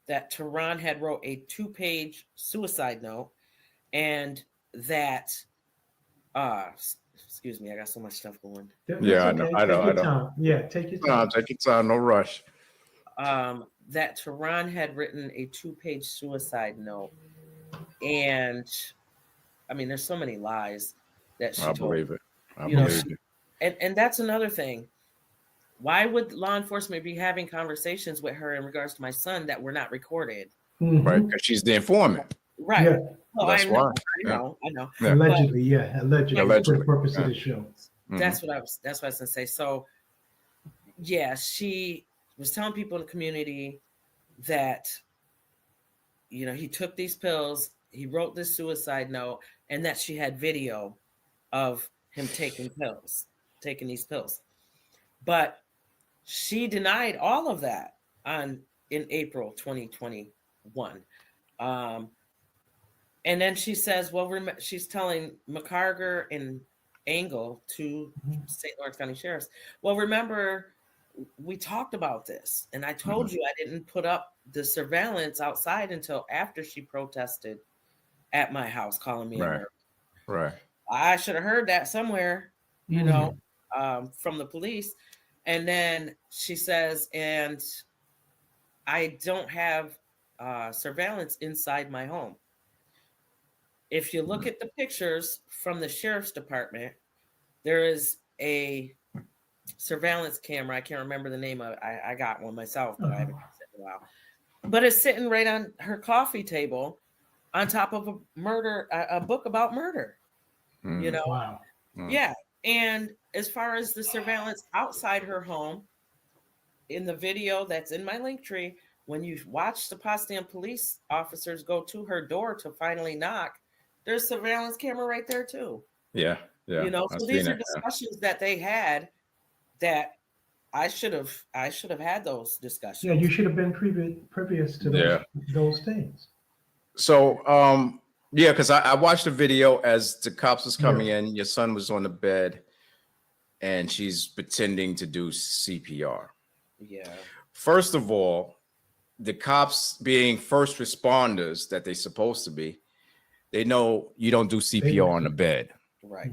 that Terron had wrote a 2-page suicide note and that, excuse me, I got so much stuff going. Yeah, okay. I know. Yeah, take your time. Take your time, no rush. That Terron had written a 2-page suicide note. And I mean, there's so many lies that she told. Believe it. I believe it. And that's another thing. Why would law enforcement be having conversations with her in regards to my son that were not recorded? Right, because she's the informant. Right. Yeah. Well, that's why. I know. Yeah. Allegedly, allegedly, for the purpose of the show. That's what I was gonna say. So yeah, she was telling people in the community that, he took these pills, he wrote this suicide note, and that she had video of him taking these pills. But she denied all of that in April 2021. And then she says, she's telling McCarger and Engel, to St. Lawrence County Sheriffs, well, remember, we talked about this, and I told you I didn't put up the surveillance outside until after she protested at my house, calling me a murderer. Right. I should have heard that somewhere, from the police. And then she says, and I don't have surveillance inside my home. If you look at the pictures from the sheriff's department, there is a surveillance camera. I can't remember the name of it. I got one myself, but I haven't used it in a while. But it's sitting right on her coffee table on top of a book about murder. Wow. Yeah. And as far as the surveillance outside her home, in the video that's in my link tree, when you watch the Potsdam police officers go to her door to finally knock, there's surveillance camera right there too. Yeah. So these are discussions that they had that I should have had those discussions. Yeah, you should have been previous to those things. So, because I watched the video as the cops was coming in. Your son was on the bed, and she's pretending to do CPR. Yeah. First of all, the cops, being first responders that they're supposed to be, they know you don't do CPR on the bed. Right.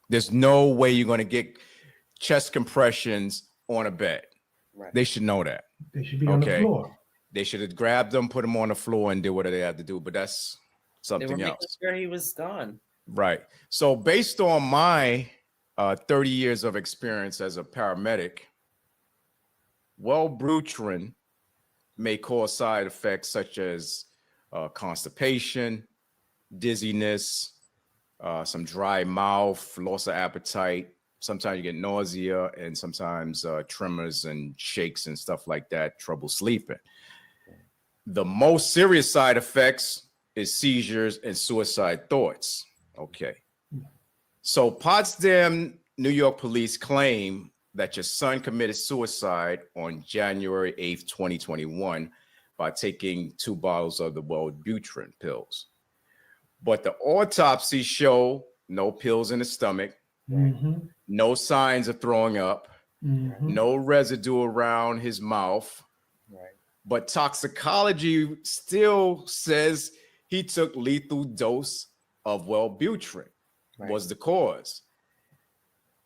There's no way you're going to get chest compressions on a bed. Right. They should know that. They should be on the floor. They should have grabbed them, put them on the floor, and did what they had to do. But that's something they were else. Making sure he was gone. Right. So based on my 30 years of experience as a paramedic, Wellbutrin may cause side effects such as constipation, dizziness, some dry mouth, loss of appetite. Sometimes you get nausea, and sometimes tremors and shakes and stuff like that, trouble sleeping. The most serious side effects is seizures and suicide thoughts. Okay. So Potsdam, New York police claim that your son committed suicide on January 8th, 2021 by taking 2 bottles of the Wellbutrin pills. But the autopsy show no pills in the stomach, no signs of throwing up, no residue around his mouth. Right. But toxicology still says he took lethal dose of Wellbutrin was the cause.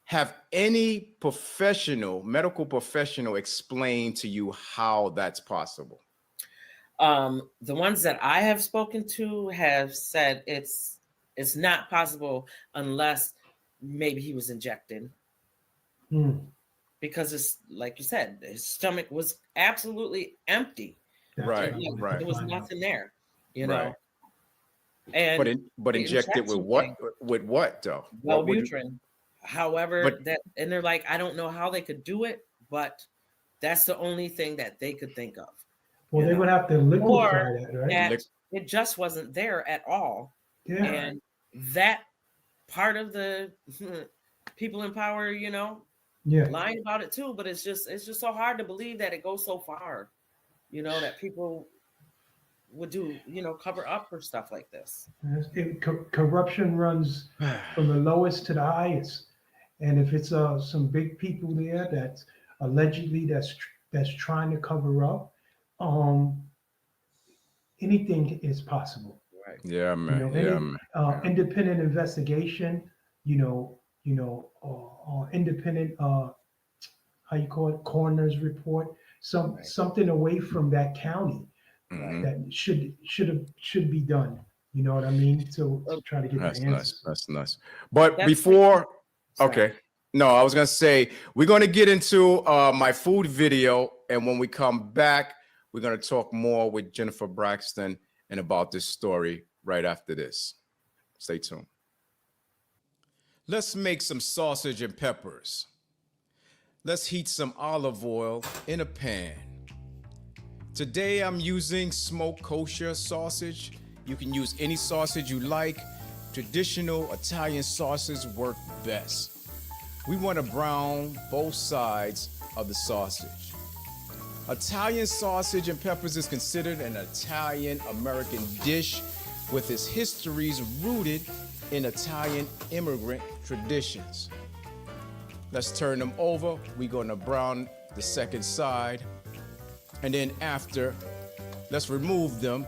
Have any medical professional explained to you how that's possible? The ones that I have spoken to have said it's not possible unless maybe he was injected. Because it's like you said, his stomach was absolutely empty. Right. There was nothing there, you know. And but injected with what? With what though? Wellbutrin. However, and they're like, I don't know how they could do it, but that's the only thing that they could think of. Well, they would have to liquefy that, right? It just wasn't there at all. Yeah. And that part of the people in power, you know, lying about it too. But it's just so hard to believe that it goes so far, you know, that people would do, you know, cover up for stuff like this. Corruption runs from the lowest to the highest. And if it's some big people there that's allegedly that's trying to cover up, anything is possible. Right. Yeah, man. Independent investigation, independent how you call it, coroner's report, something away from that county that should be done. You know what I mean? So try to get the answers. That's nice. But before, okay. No, I was gonna say we're gonna get into my food video, and when we come back, we're gonna talk more with Jennifer Baxtron and about this story right after this. Stay tuned. Let's make some sausage and peppers. Let's heat some olive oil in a pan. Today I'm using smoked kosher sausage. You can use any sausage you like. Traditional Italian sauces work best. We want to brown both sides of the sausage. Italian sausage and peppers is considered an Italian-American dish with its histories rooted in Italian immigrant traditions. Let's turn them over. We're going to brown the second side. And then after, let's remove them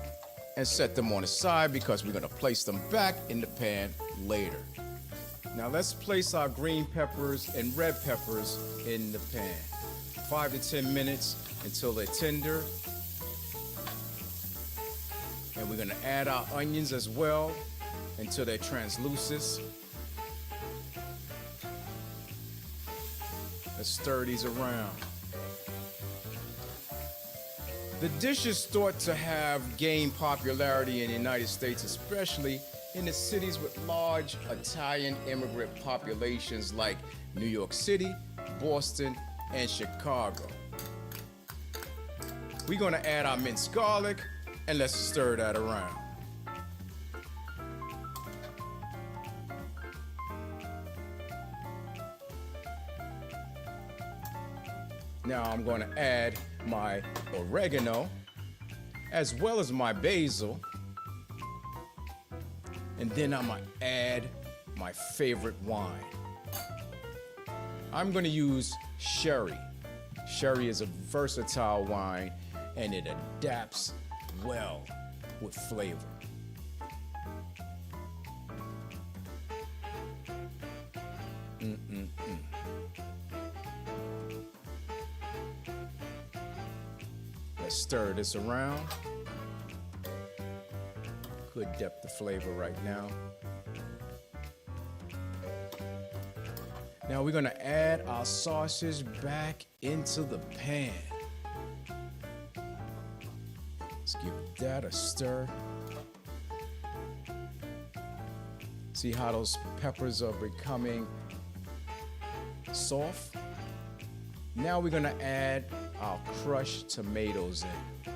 and set them on the side because we're going to place them back in the pan later. Now let's place our green peppers and red peppers in the pan. 5 to 10 minutes until they're tender. And we're gonna add our onions as well until they're translucent. Let's stir these around. The dish is thought to have gained popularity in the United States, especially in the cities with large Italian immigrant populations like New York City, Boston, and Chicago. We're gonna add our minced garlic and let's stir that around. Now I'm gonna add my oregano as well as my basil. And then I'm gonna add my favorite wine. I'm gonna use sherry. Sherry is a versatile wine and it adapts well with flavor. to stir this around. Good depth of flavor right now. Now we're gonna add our sausage back into the pan. Let's give that a stir. See how those peppers are becoming soft? Now we're gonna add our crushed tomatoes in.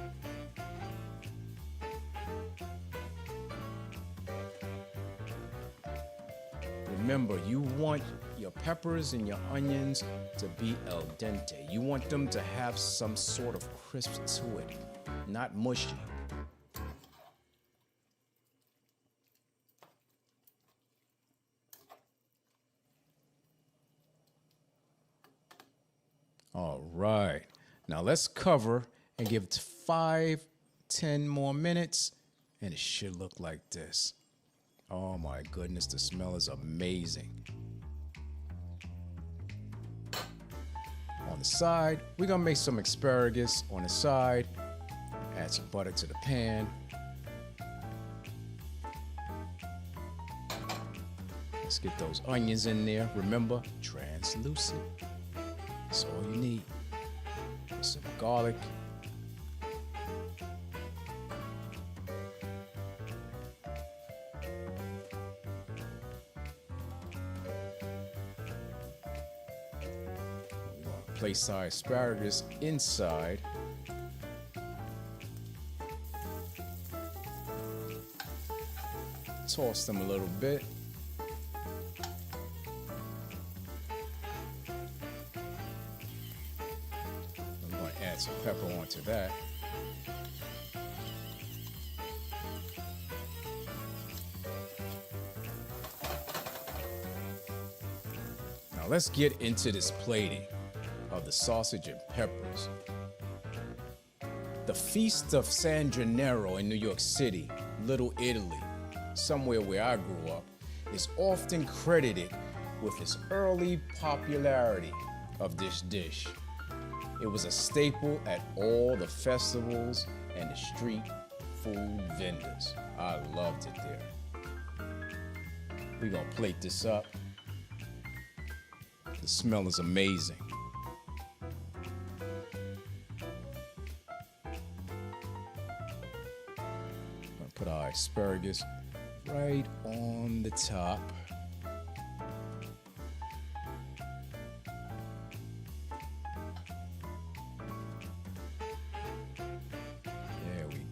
Remember, you want your peppers and your onions to be al dente. You want them to have some sort of crisp to it, not mushy. All right, now let's cover and give it 5-10 more minutes, and it should look like this. Oh my goodness, the smell is amazing. On the side, we're gonna make some asparagus on the side, add some butter to the pan. Let's get those onions in there. Remember, translucent. That's all you need. Some garlic. We're going to place our asparagus inside. Toss them a little bit. Add some pepper onto that. Now let's get into this plating of the sausage and peppers. The Feast of San Gennaro in New York City, Little Italy, somewhere where I grew up, is often credited with its early popularity of this dish. It was a staple at all the festivals and the street food vendors. I loved it there. We're gonna plate this up. The smell is amazing. I'm gonna put our asparagus right on the top.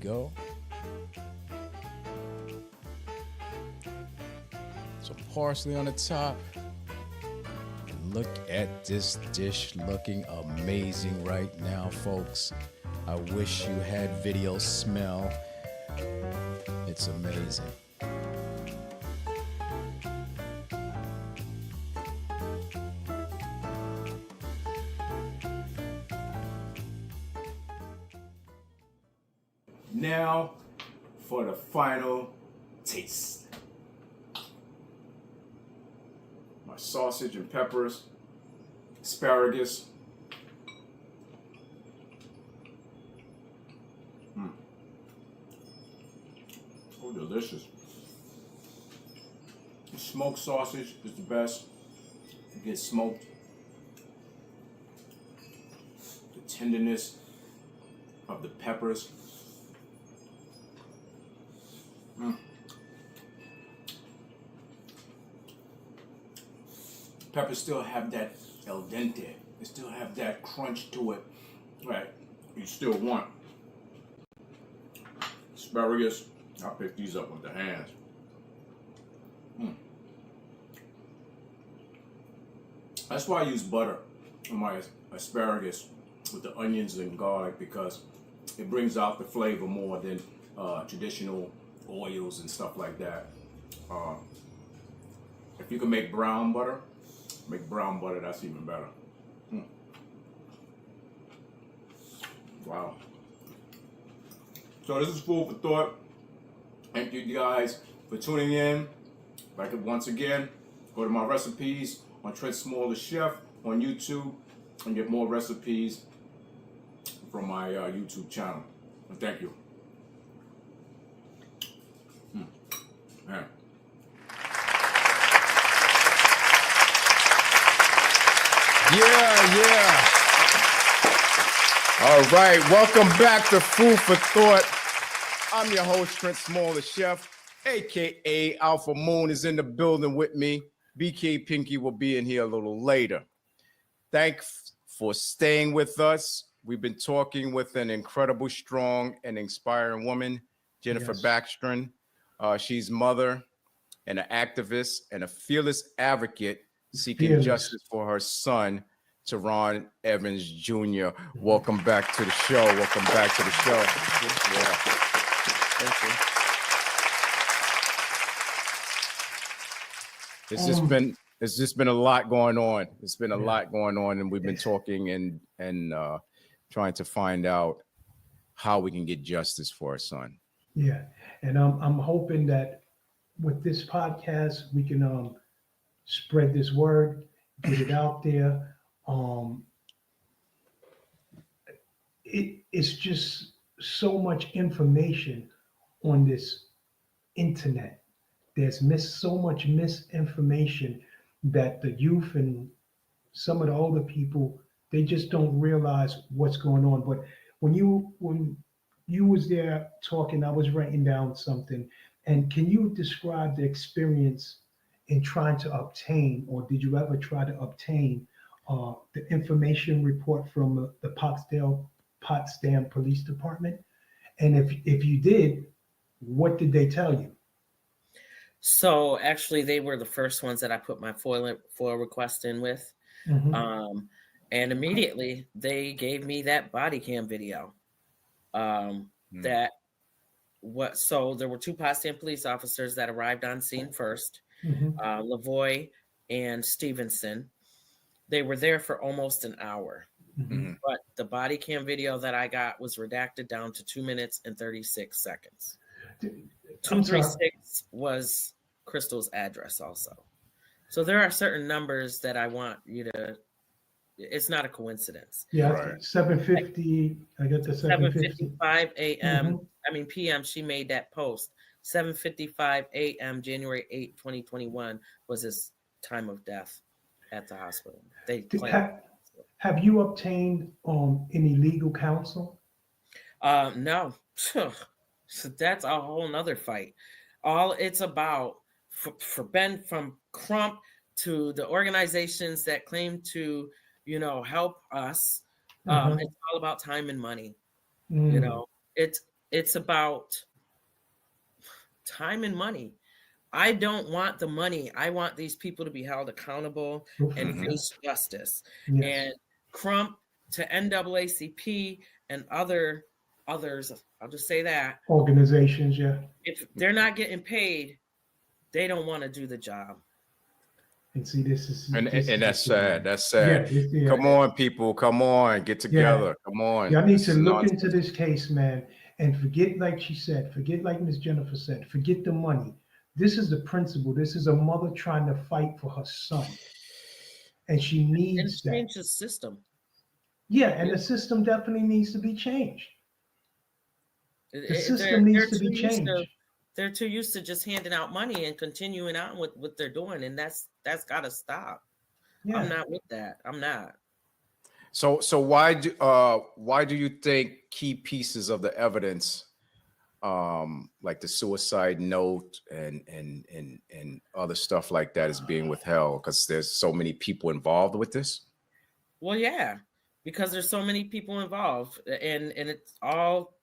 Go. Some parsley on the top. And look at this dish looking amazing right now, folks. I wish you had video smell. It's amazing. Now for the final taste. My sausage and peppers, asparagus. Oh, delicious. The smoked sausage is the best. It gets smoked. The tenderness of the peppers. Peppers still have that al dente. They still have that crunch to it. Right, you still want. Asparagus, I'll pick these up with the hands. That's why I use butter on my asparagus with the onions and garlic, because it brings out the flavor more than traditional oils and stuff like that. If you can make brown butter, that's even better. Wow. So this is food for thought. Thank you guys for tuning in. Like, once again, go to my recipes on Trent Small the Chef on YouTube and get more recipes from my YouTube channel. And thank you. Man. Yeah. All right, welcome back to Food for Thought. I'm your host, Trent Small, the chef, aka Alpha Moon is in the building with me. BK Pinky will be in here a little later. Thanks for staying with us. We've been talking with an incredible, strong, and inspiring woman, Jennifer Baxtron. She's mother and an activist and a fearless advocate seeking justice for her son, Terron Evans Jr. Welcome back to the show. Welcome back to the show. Yeah. Thank you. It's just been a lot going on. It's been a lot going on, and we've been talking and trying to find out how we can get justice for our son. Yeah, and I'm hoping that with this podcast we can spread this word, get it out there. It's just so much information on this internet. There's so much misinformation that the youth and some of the older people, they just don't realize what's going on. But when you was there talking, I was writing down something. And can you describe the experience in trying to obtain, or did you ever try to obtain the information report from the Potsdam Police Department? And if you did, what did they tell you? So actually, they were the first ones that I put my FOIL request in with. And immediately they gave me that body cam video. So there were two Potsdam police officers that arrived on scene first, Lavoie and Stevenson. They were there for almost an hour, but the body cam video that I got was redacted down to 2 minutes and 36 seconds. 236 was Crystal's address also. So there are certain numbers that I want you to, it's not a coincidence. Yeah, right. 7:50, I got the 7:55 a.m. PM, she made that post. 7:55 a.m. January 8, 2021 was his time of death at the hospital. Have you obtained any legal counsel? No. So that's a whole nother fight. All it's about for Ben, from Crump to the organizations that claim to, help us, it's all about time and money. It's about time and money. I don't want the money. I want these people to be held accountable and face justice. Yes. And Crump to NAACP and others, I'll just say that. Organizations, yeah. If they're not getting paid, they don't want to do the job. And see, this is that's sad. That's sad. Yeah. Come on, people. Come on. Get together. Yeah. Come on. Y'all need to look into this case, man, and forget, like she said, forget like Miss Jennifer said, forget the money. This is the principle. This is a mother trying to fight for her son. And she needs that. Change the system. Yeah, and the system definitely needs to be changed. The system needs to be changed. They're too used to just handing out money and continuing on with what they're doing, and that's got to stop. Yeah. I'm not with that. I'm not. So why do you think key pieces of the evidence, like the suicide note and other stuff like that, is being withheld? Because there's so many people involved with this. Well, yeah, because there's so many people involved, and it's all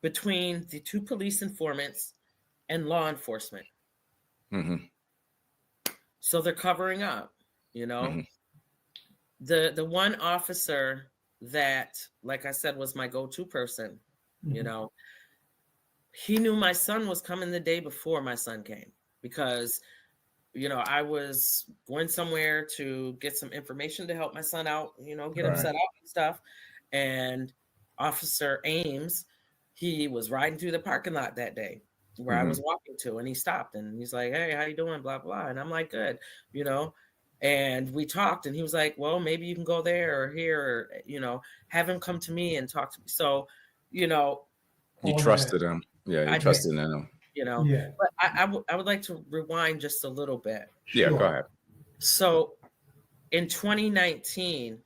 between the two police informants and law enforcement. So they're covering up, The one officer that, like I said, was my go-to person, he knew my son was coming the day before my son came, because, I was going somewhere to get some information to help my son out, get him set up and stuff. And Officer Ames, he was riding through the parking lot that day where I was walking to, and he stopped and he's like, "Hey, how you doing?" Blah, blah. And I'm like, "Good," And we talked, and he was like, well, maybe you can go there or here, or, you know, have him come to me and talk to me. So, you know, he trusted him. Yeah, he trusted him. You know, but I would like to rewind just a little bit. Yeah, go ahead. So in 2019,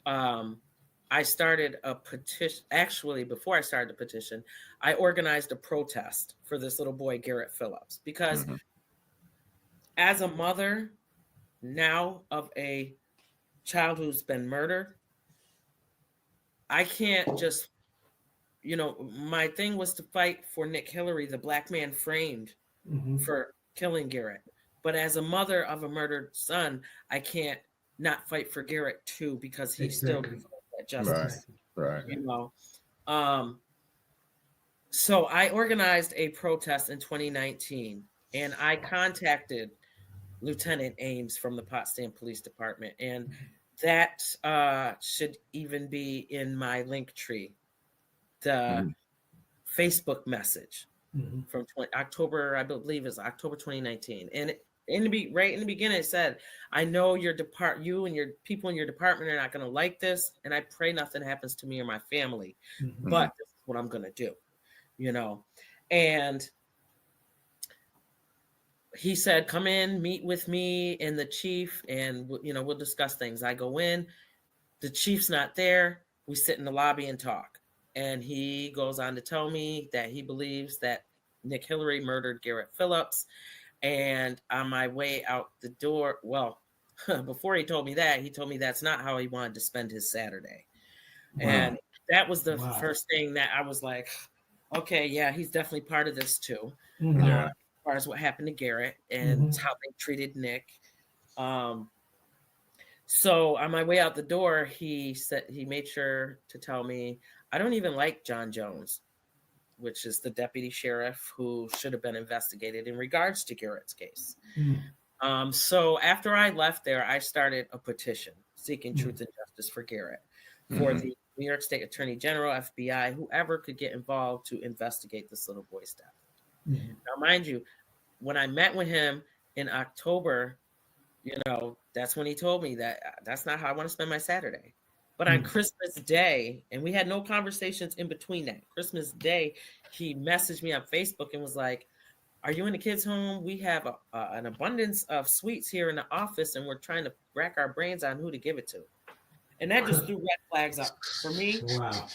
I started a petition. Actually, before I started the petition, I organized a protest for this little boy, Garrett Phillips, because as a mother now of a child who's been murdered, I can't just, you know, my thing was to fight for Nick Hillary, the black man framed for killing Garrett. But as a mother of a murdered son, I can't not fight for Garrett too, because he still deserves that justice. Right. You know. So I organized a protest in 2019, and I contacted Lieutenant Ames from the Potsdam Police Department, and that should even be in my link tree. The Facebook message from October, I believe is October 2019. And right in the beginning, it said, I know you and your people in your department are not going to like this, and I pray nothing happens to me or my family, but this is what I'm going to do, you know. And he said, come in, meet with me and the chief, and, you know, we'll discuss things. I go in, the chief's not there. We sit in the lobby and talk. And he goes on to tell me that he believes that Nick Hillary murdered Garrett Phillips. And on my way out the door, well, before he told me that, he told me that's not how he wanted to spend his Saturday. Wow. And that was the first thing that I was like, okay, yeah, he's definitely part of this too. As far as what happened to Garrett and how they treated Nick. So on my way out the door, he made sure to tell me, I don't even like John Jones, which is the deputy sheriff who should have been investigated in regards to Garrett's case. So after I left there, I started a petition seeking truth and justice for Garrett, for the New York State Attorney General, FBI, whoever could get involved to investigate this little boy's death. Now, mind you, when I met with him in October, you know, that's when he told me that that's not how I want to spend my Saturday. But on Christmas Day, and we had no conversations in between that, Christmas Day, he messaged me on Facebook and was like, are you in the kids' home? We have an abundance of sweets here in the office, and we're trying to rack our brains on who to give it to. And that just threw red flags up for me. Wow.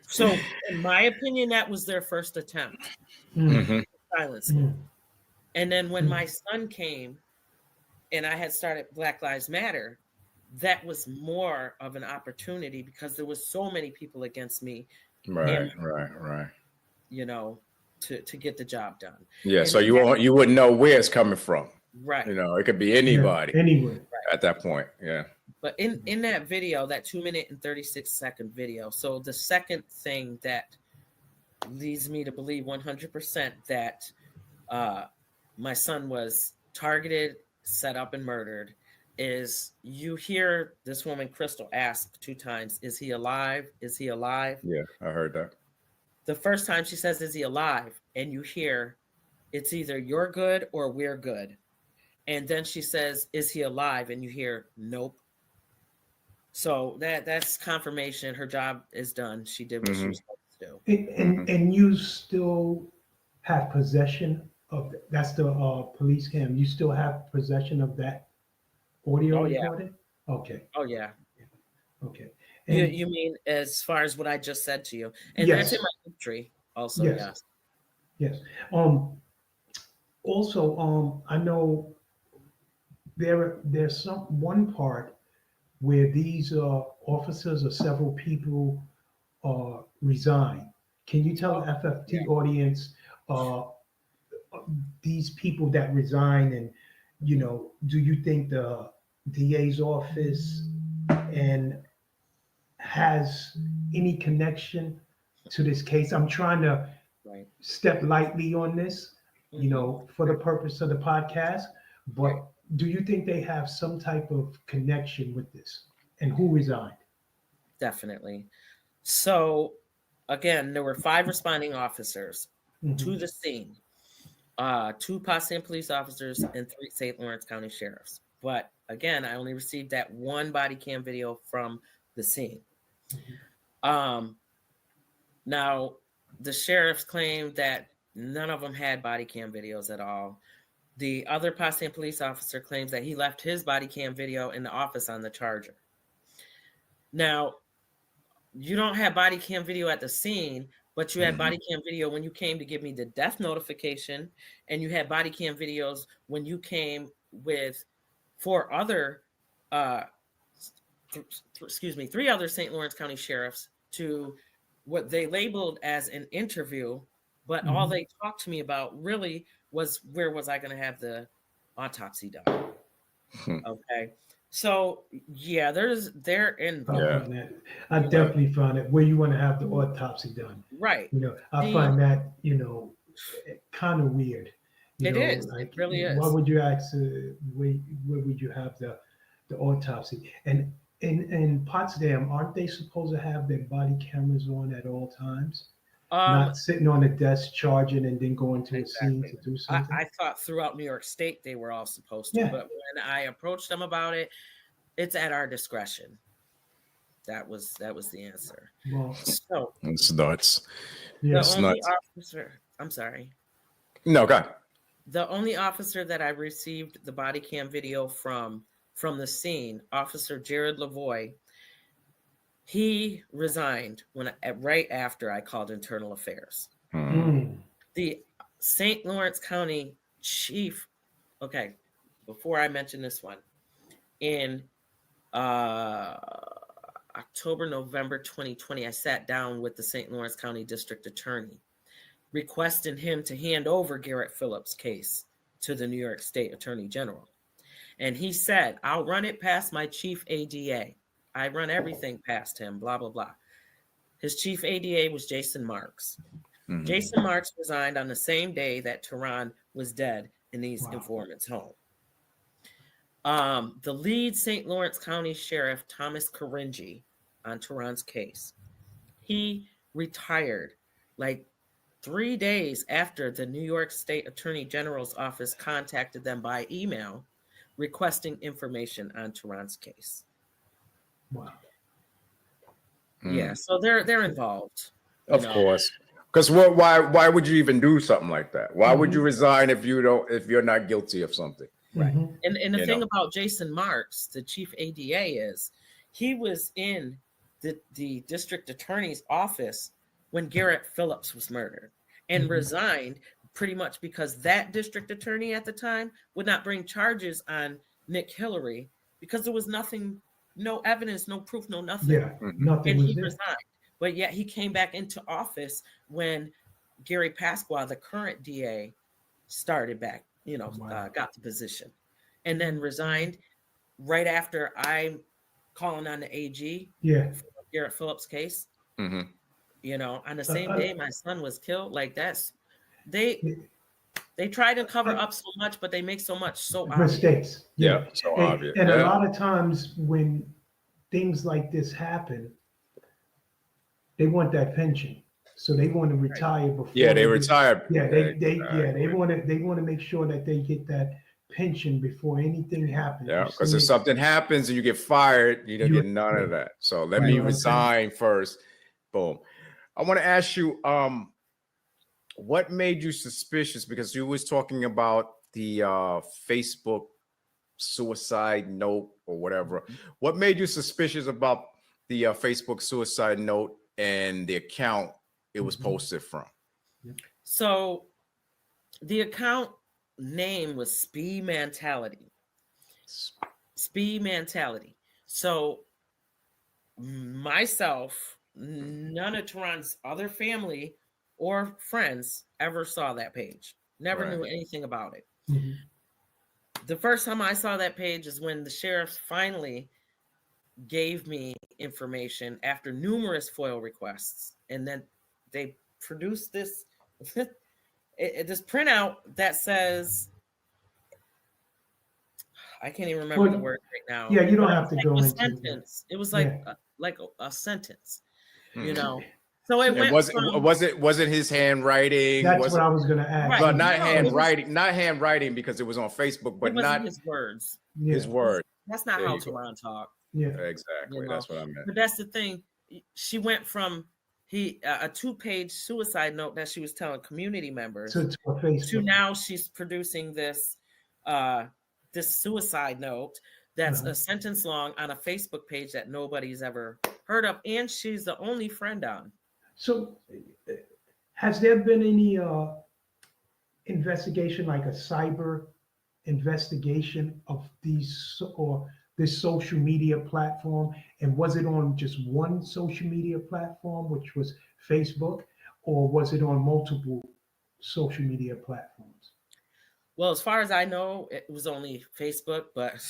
So in my opinion, that was their first attempt to silence me. And then when my son came and I had started Black Lives Matter, that was more of an opportunity because there was so many people against me. Right. You know, to get the job done. Yeah. And so you wouldn't know where it's coming from. Right. You know, it could be anybody. Anywhere. At that point. Yeah. But in that video, that 2-minute and 36-second video. So the second thing that leads me to believe 100% that my son was targeted, set up, and murdered is you hear this woman, Crystal, ask 2 times, is he alive? Is he alive? Yeah, I heard that. The first time she says, is he alive? And you hear, it's either you're good or we're good. And then she says, is he alive? And you hear, nope. So that's confirmation. Her job is done. She did what she was supposed to do. And you still have possession of, that's the police cam. You still have possession of that audio recording? Okay. Oh, yeah. Okay. And you mean as far as what I just said to you? And that's in my history also, yes. Yes. Also, I know there's one part where these officers or several people resign. Can you tell the FFT audience these people that resign, and you know, do you think the DA's office and has any connection to this case? I'm trying to step lightly on this, you know, for the purpose of the podcast, but do you think they have some type of connection with this, and who resigned? Definitely. So again, there were 5 responding officers to the scene, 2 Potsdam police officers and 3 St. Lawrence County sheriffs. But again, I only received that one body cam video from the scene. Now, the sheriffs claimed that none of them had body cam videos at all. The other Potsdam police officer claims that he left his body cam video in the office on the Charger. Now, you don't have body cam video at the scene, but you had body cam video when you came to give me the death notification, and you had body cam videos when you came with three other St. Lawrence County sheriffs to what they labeled as an interview, but all they talked to me about really was where was I going to have the autopsy done. Okay. So yeah, they're involved. I definitely find it where you want to have the autopsy done. Right. I find that, kind of weird. It is. Like, it really is. Why would you ask where would you have the autopsy? And in Potsdam, aren't they supposed to have their body cameras on at all times? Not sitting on a desk charging and then going to a scene to do something. I thought throughout New York State they were all supposed to, but when I approached them about it, it's at our discretion. That was the answer. Well, so it's nuts. Yeah, the only officer. I'm sorry. No, go ahead. The only officer that I received the body cam video from the scene, Officer Jared Lavoie, he resigned right after I called Internal Affairs. The St. Lawrence County chief. Okay, before I mention this one, in October, November 2020, I sat down with the St. Lawrence County District Attorney, requesting him to hand over Garrett Phillips' case to the New York State Attorney General. And he said, I'll run it past my chief ADA. I run everything past him, blah, blah, blah. His chief ADA was Jason Marks. Jason Marks resigned on the same day that Terron was dead in these informants' home. The lead St. Lawrence County Sheriff, Thomas Karinji, on Terron's case, he retired like 3 days after the New York State Attorney General's office contacted them by email requesting information on Terron's case. Wow. Yeah, so they're involved. Of course. Because why would you even do something like that? Why would you resign if you're not guilty of something? Right. And the thing about Jason Marks, the chief ADA, is he was in the district attorney's office when Garrett Phillips was murdered and resigned pretty much because that district attorney at the time would not bring charges on Nick Hillary because there was nothing, no evidence, no proof, no nothing. Yeah, nothing. And he resigned. But yet he came back into office when Gary Pasqua, the current DA, started back, got the position, and then resigned right after I'm calling on the AG for Garrett Phillips' case. On the same day my son was killed. Like they try to cover up so much, but they make so much so mistakes. Obvious. So obvious. And a lot of times when things like this happen, they want that pension, so they want to retire before. Yeah, they retire. Yeah, they want to make sure that they get that pension before anything happens. Yeah, because if something happens and you get fired, you don't get none of that. So let me resign first. Boom. I want to ask you, what made you suspicious? Because you was talking about the Facebook suicide note or whatever. What made you suspicious about the Facebook suicide note and the account it was posted from? So the account name was Speed Mentality. Speed Mentality. So myself, none of Terron's other family or friends ever saw that page. Never knew anything about it. The first time I saw that page is when the sheriffs finally gave me information after numerous FOIL requests, and then they produced this this printout that says, I can't even remember the word right now. Yeah, you don't have to go into sentence. It was like a sentence, So it went. Was it his handwriting? That's what I was going to ask. But not handwriting. Not handwriting because it was on Facebook. But it wasn't not his words. His word. That's not There how you go. Terron talk. Yeah. Exactly. You know? That's what I meant. But that's the thing. She went from a 2-page suicide note that she was telling community members To a Facebook. to now she's producing this this suicide note that's a sentence long on a Facebook page that nobody's ever heard of, and she's the only friend on. So, has there been any investigation, like a cyber investigation of these or this social media platform? And was it on just one social media platform, which was Facebook, or was it on multiple social media platforms? Well, as far as I know, it was only Facebook, but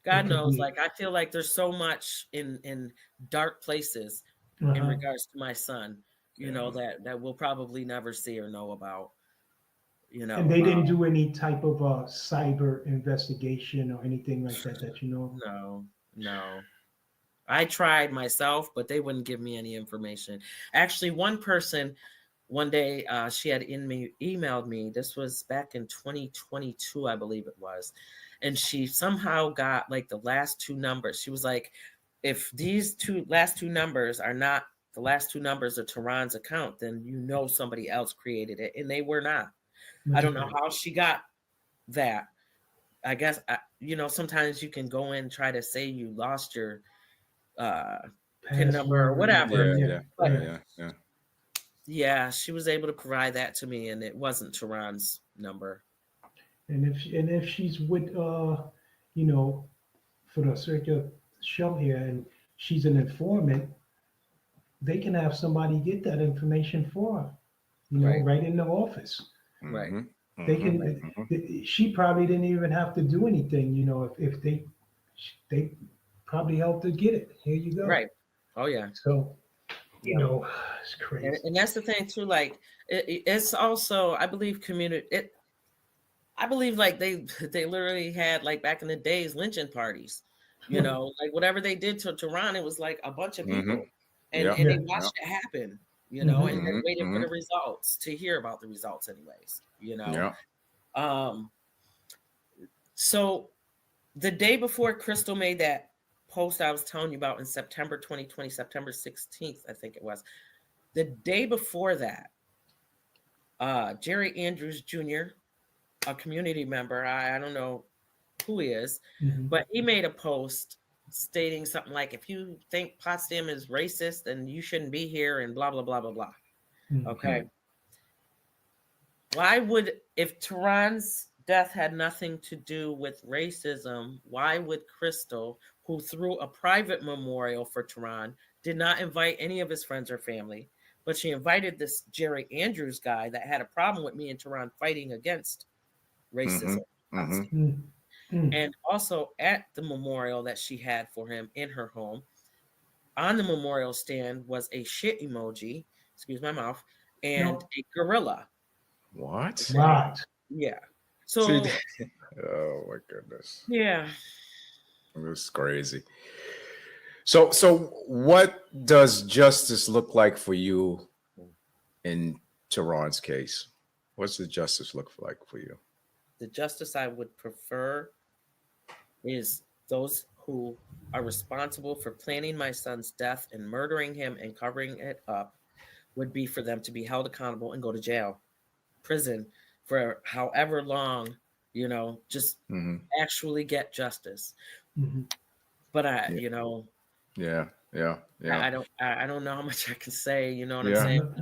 God knows, like, I feel like there's so much in dark places in regards to my son, you know, that we'll probably never see or know about, you know. And they didn't do any type of cyber investigation or anything like that you know of? No. I tried myself, but they wouldn't give me any information. Actually, one person, one day, she had emailed me. This was back in 2022, I believe it was. And she somehow got like the last 2 numbers. She was like, if these last two numbers are not the last 2 numbers of Terron's account, then you know somebody else created it. And they were not. I don't know how she got that. I guess, you know, sometimes you can go in and try to say you lost your PIN number or whatever. Yeah, she was able to provide that to me, and it wasn't Terron's number. And if she's with you know, for the circular show here, and she's an informant, they can have somebody get that information for her, you know, right in the office. Right. They can. She probably didn't even have to do anything, you know. If they probably helped her get it. Here you go. Right. Oh yeah. So, you know, it's crazy. And that's the thing too. Like it's also, I believe, I believe like they literally had, like, back in the days, lynching parties. You know, like whatever they did to Terron, it was like a bunch of people, and they watched it happen. You know, and then waited for the results to hear about the results, anyways. You know. So the day before Crystal made that post I was telling you about in September 2020, September 16th, I think it was. The day before that, Jerry Andrews Jr., a community member, I don't know who he is, but he made a post stating something like, if you think Potsdam is racist, then you shouldn't be here, and blah, blah, blah, blah, blah. Okay. Why would, if Terron's death had nothing to do with racism, why would Crystal, who threw a private memorial for Terron, did not invite any of his friends or family, but she invited this Jerry Andrews guy that had a problem with me and Terron fighting against racism. And also at the memorial that she had for him in her home, on the memorial stand was a shit emoji, excuse my mouth, and a gorilla. What? Yeah. So, oh my goodness. Yeah. It was crazy. So what does justice look like for you in Terron's case? What's the justice look like for you? The justice I would prefer is those who are responsible for planning my son's death and murdering him and covering it up would be for them to be held accountable and go to jail, prison for however long, you know, just actually get justice. But you know, I don't know how much I can say, you know what I'm saying?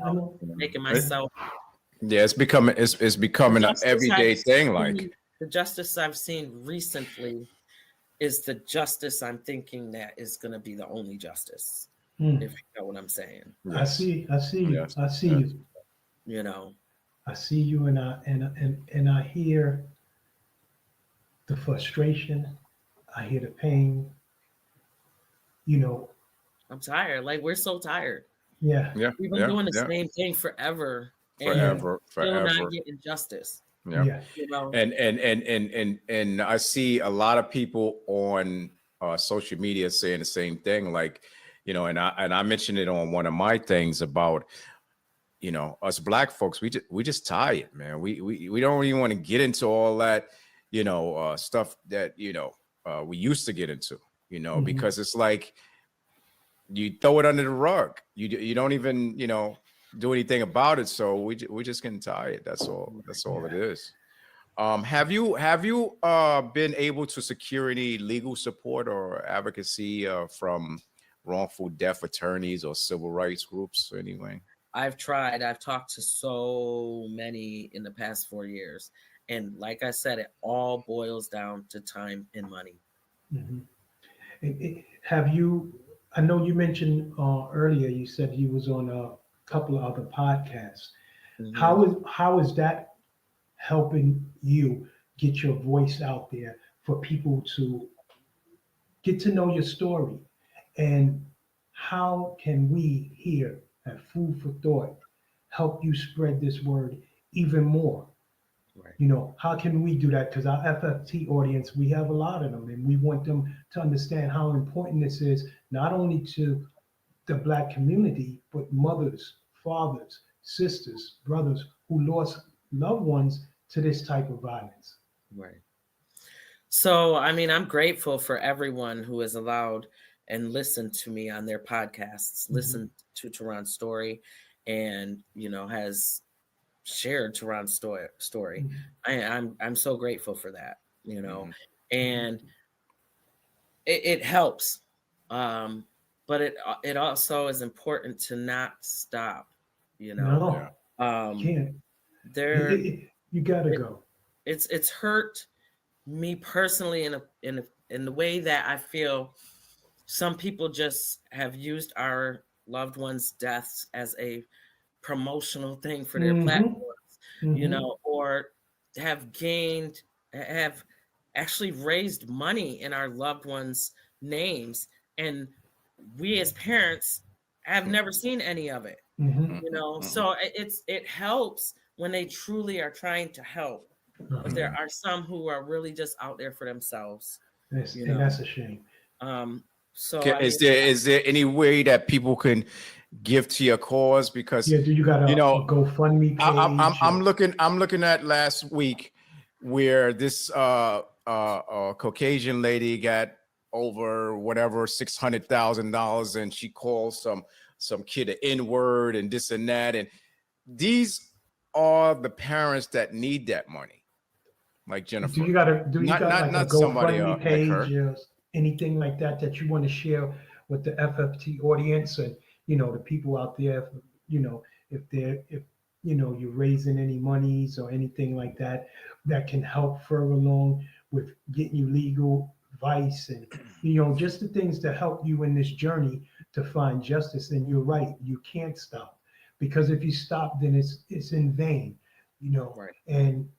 Making myself. Yeah, it's becoming an everyday thing. Like the justice I've seen recently is the justice I'm thinking that is going to be the only justice. If you know what I'm saying. I see you. Yes. I see you. You know. I see you, and I hear the frustration. I hear the pain. You know. I'm tired. Like, we're so tired. Yeah. We've been doing the same thing forever. Still not getting justice. Yeah. You know? And I see a lot of people on social media saying the same thing, like, you know, and I mentioned it on one of my things about, you know, us Black folks, we just tired, man. We don't even want to get into all that, you know, stuff that, you know, we used to get into, you know, because it's like you throw it under the rug. You don't even, you know, do anything about it. So we're just getting tired. That's all. That's all it is. Have you been able to secure any legal support or advocacy from wrongful death attorneys or civil rights groups or anything? I've tried. I've talked to so many in the past 4 years. And like I said, it all boils down to time and money. Have you, I know you mentioned earlier, you said you was on a couple of other podcasts. How is that helping you get your voice out there for people to get to know your story? And how can we here at Food for Thought help you spread this word even more? Right. You know, how can we do that? Because our FFT audience, we have a lot of them, and we want them to understand how important this is, not only to the Black community, but mothers, fathers, sisters, brothers who lost loved ones to this type of violence. Right. So, I mean, I'm grateful for everyone who has allowed and listened to me on their podcasts, listened to Terron's story, and, you know, has shared Terron's story. I'm so grateful for that, you know, and it helps. But it also is important to not stop, you know. Can't. You gotta go. It's hurt me personally in the way that I feel some people just have used our loved ones' deaths as a promotional thing for their platforms, you know, or have actually raised money in our loved ones' names, and we as parents have never seen any of it, you know. So it helps when they truly are trying to help, but there are some who are really just out there for themselves. And that's a shame. So is there any way that people can give to your cause? Because do you got a GoFundMe page? I'm looking at last week where this Caucasian lady got over whatever $600,000, and she calls some kid an N-word and this and that, and these are the parents that need that money, like Jennifer. Do you got a GoFundMe page like or anything like that you want to share with the FFT audience and, you know, the people out there, you know, if you know, you're raising any monies or anything like that can help further along with getting you legal advice and, you know, just the things to help you in this journey to find justice. And you're right, you can't stop, because if you stop, then it's in vain, you know. Right. And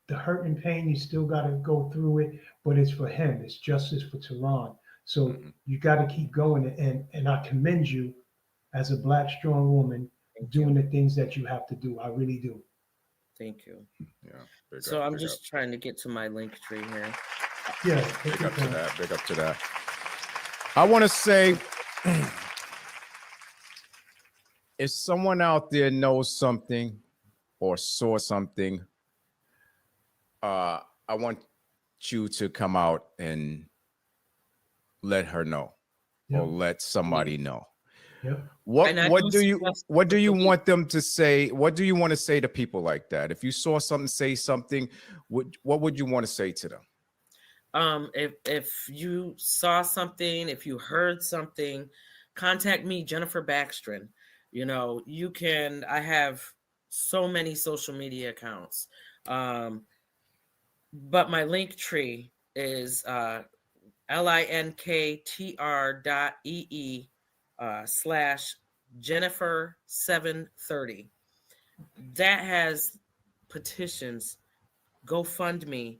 the hurt and pain, you still got to go through it, but it's for him. It's justice for Terron. So you got to keep going. And I commend you as a Black, strong woman doing the things that you have to do. I really do. Thank you. Yeah. So I'm just trying to get to my link tree here. Yeah. Big up to that. Big up to that. I want to say, if someone out there knows something or saw something, I want you to come out and let her know, or let somebody know. What do you want them to say? What do you want to say to people like that? If you saw something, say something. What would you want to say to them? If you saw something, if you heard something, contact me, Jennifer Baxtron. You know, you can. I have so many social media accounts. But my link tree is linktr.ee/Jennifer730. That has petitions, GoFundMe,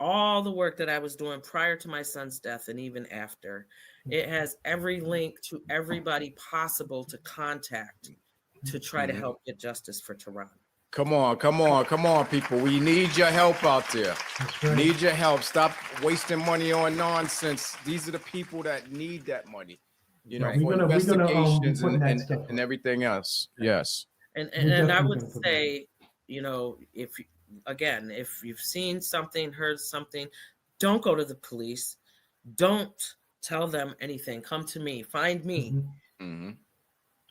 all the work that I was doing prior to my son's death and even after. It has every link to everybody possible to contact to try to help get justice for Terron. Come on, people. We need your help out there. Right. Need your help. Stop wasting money on nonsense. These are the people that need that money, you know, for investigations and everything else. Yes. And I would say, you know, if you've seen something, heard something, don't go to the police. Don't tell them anything. Come to me. Find me. Mm-hmm.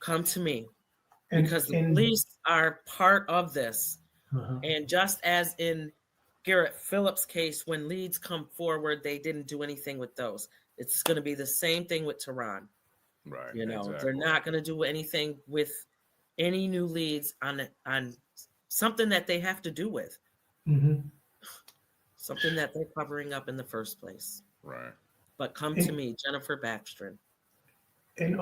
Come to me. Because the police are part of this. And just as in Garrett Phillips' case, when leads come forward, they didn't do anything with those. It's going to be the same thing with Terron. Right. You know, exactly. They're not going to do anything with any new leads on something that they have to do with. Something that they're covering up in the first place. Right. But come to me, Jennifer Baxtron. And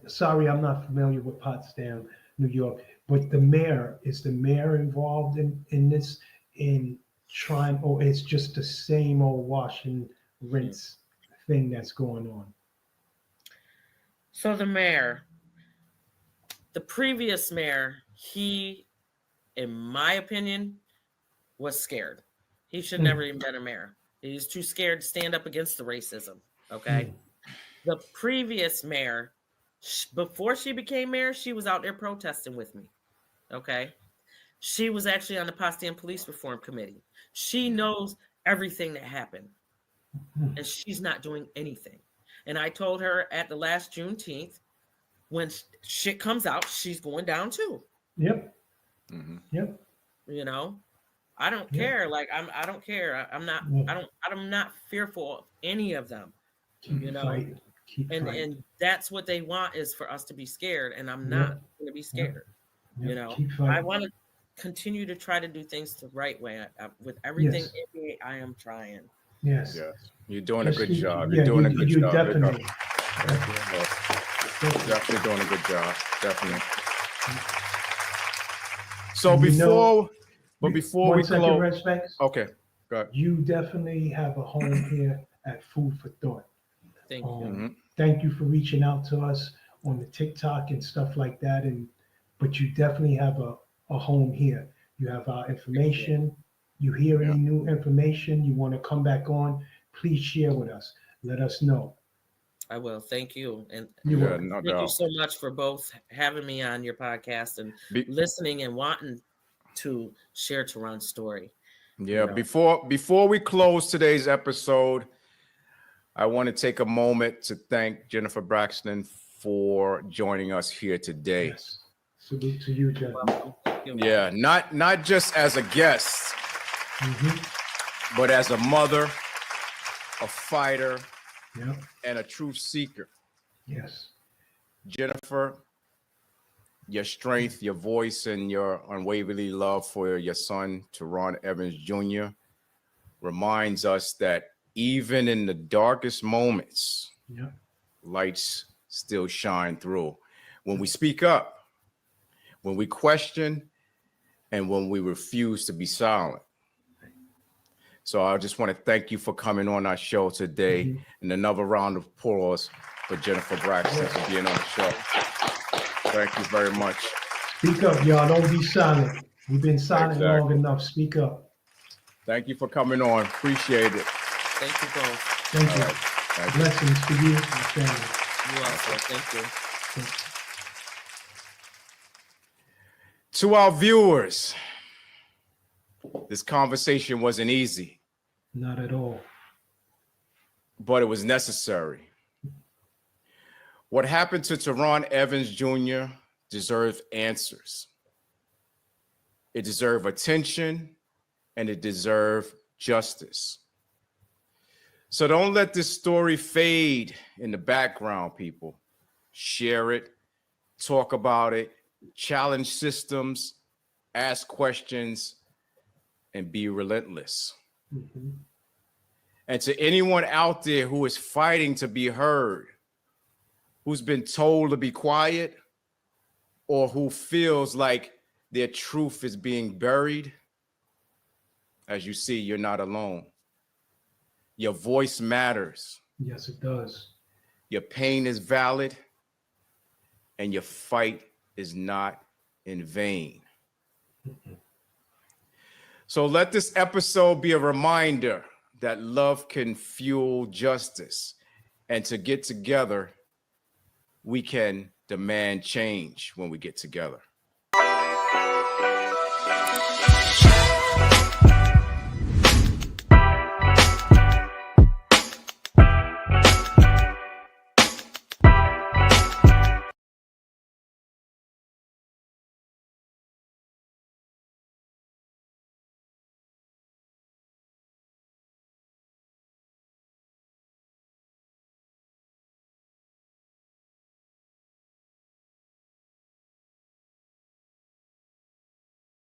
sorry, I'm not familiar with Potsdam, New York, but the mayor, is the mayor involved in this, in trying, or it's just the same old wash and rinse thing that's going on? So the mayor, the previous mayor, he, in my opinion, was scared. He should never even been a mayor. He's too scared to stand up against the racism. Okay. The previous mayor, before she became mayor, she was out there protesting with me. Okay. She was actually on the Potsdam Police Reform Committee. She knows everything that happened. And she's not doing anything. And I told her at the last Juneteenth, when shit comes out, she's going down too. Yep. You know, I don't care. Like I don't care. I'm not fearful of any of them. Keep fighting. And that's what they want, is for us to be scared. And I'm not going to be scared. You know, I want to continue to try to do things the right way. With everything in me, I am trying. Yes. You're doing a good job. You're doing a good job. Definitely. Definitely doing a good job. Definitely. So before we close, okay, go ahead. You definitely have a home here at Food for Thought. Thank you. Thank you for reaching out to us on the TikTok and stuff like that. But you definitely have a home here. You have our information. You hear any new information, you want to come back on, please share with us. Let us know. I will. Thank you. And thank you so much for both having me on your podcast and listening and wanting to share Terron's story. Yeah. Before we close today's episode, I want to take a moment to thank Jennifer Baxtron for joining us here today. Yes. Salute to you, Jennifer. Yeah, not just as a guest, but as a mother, a fighter, and a truth seeker. Yes. Jennifer, your strength, your voice, and your unwavering love for your son, Terron Evans Jr., reminds us that even in the darkest moments, lights still shine through. When we speak up, when we question, and when we refuse to be silent. So I just want to thank you for coming on our show today, and another round of applause for Jennifer Baxtron for being on the show. Thank you very much. Speak up, y'all. Don't be silent. We've been silent long enough. Speak up. Thank you for coming on. Appreciate it. Thank you both. Thank you. Thank you. Blessings to you and your family. You also. Thank you. To our viewers, this conversation wasn't easy. Not at all. But it was necessary. What happened to Terron Evans Jr. deserves answers. It deserves attention, and it deserves justice. So don't let this story fade in the background, people. Share it, talk about it, challenge systems, ask questions, and be relentless. And to anyone out there who is fighting to be heard, who's been told to be quiet, or who feels like their truth is being buried, as you see, you're not alone. Your voice matters. Yes, it does. Your pain is valid, and your fight is not in vain. So let this episode be a reminder that love can fuel justice, and to get together, we can demand change when we get together.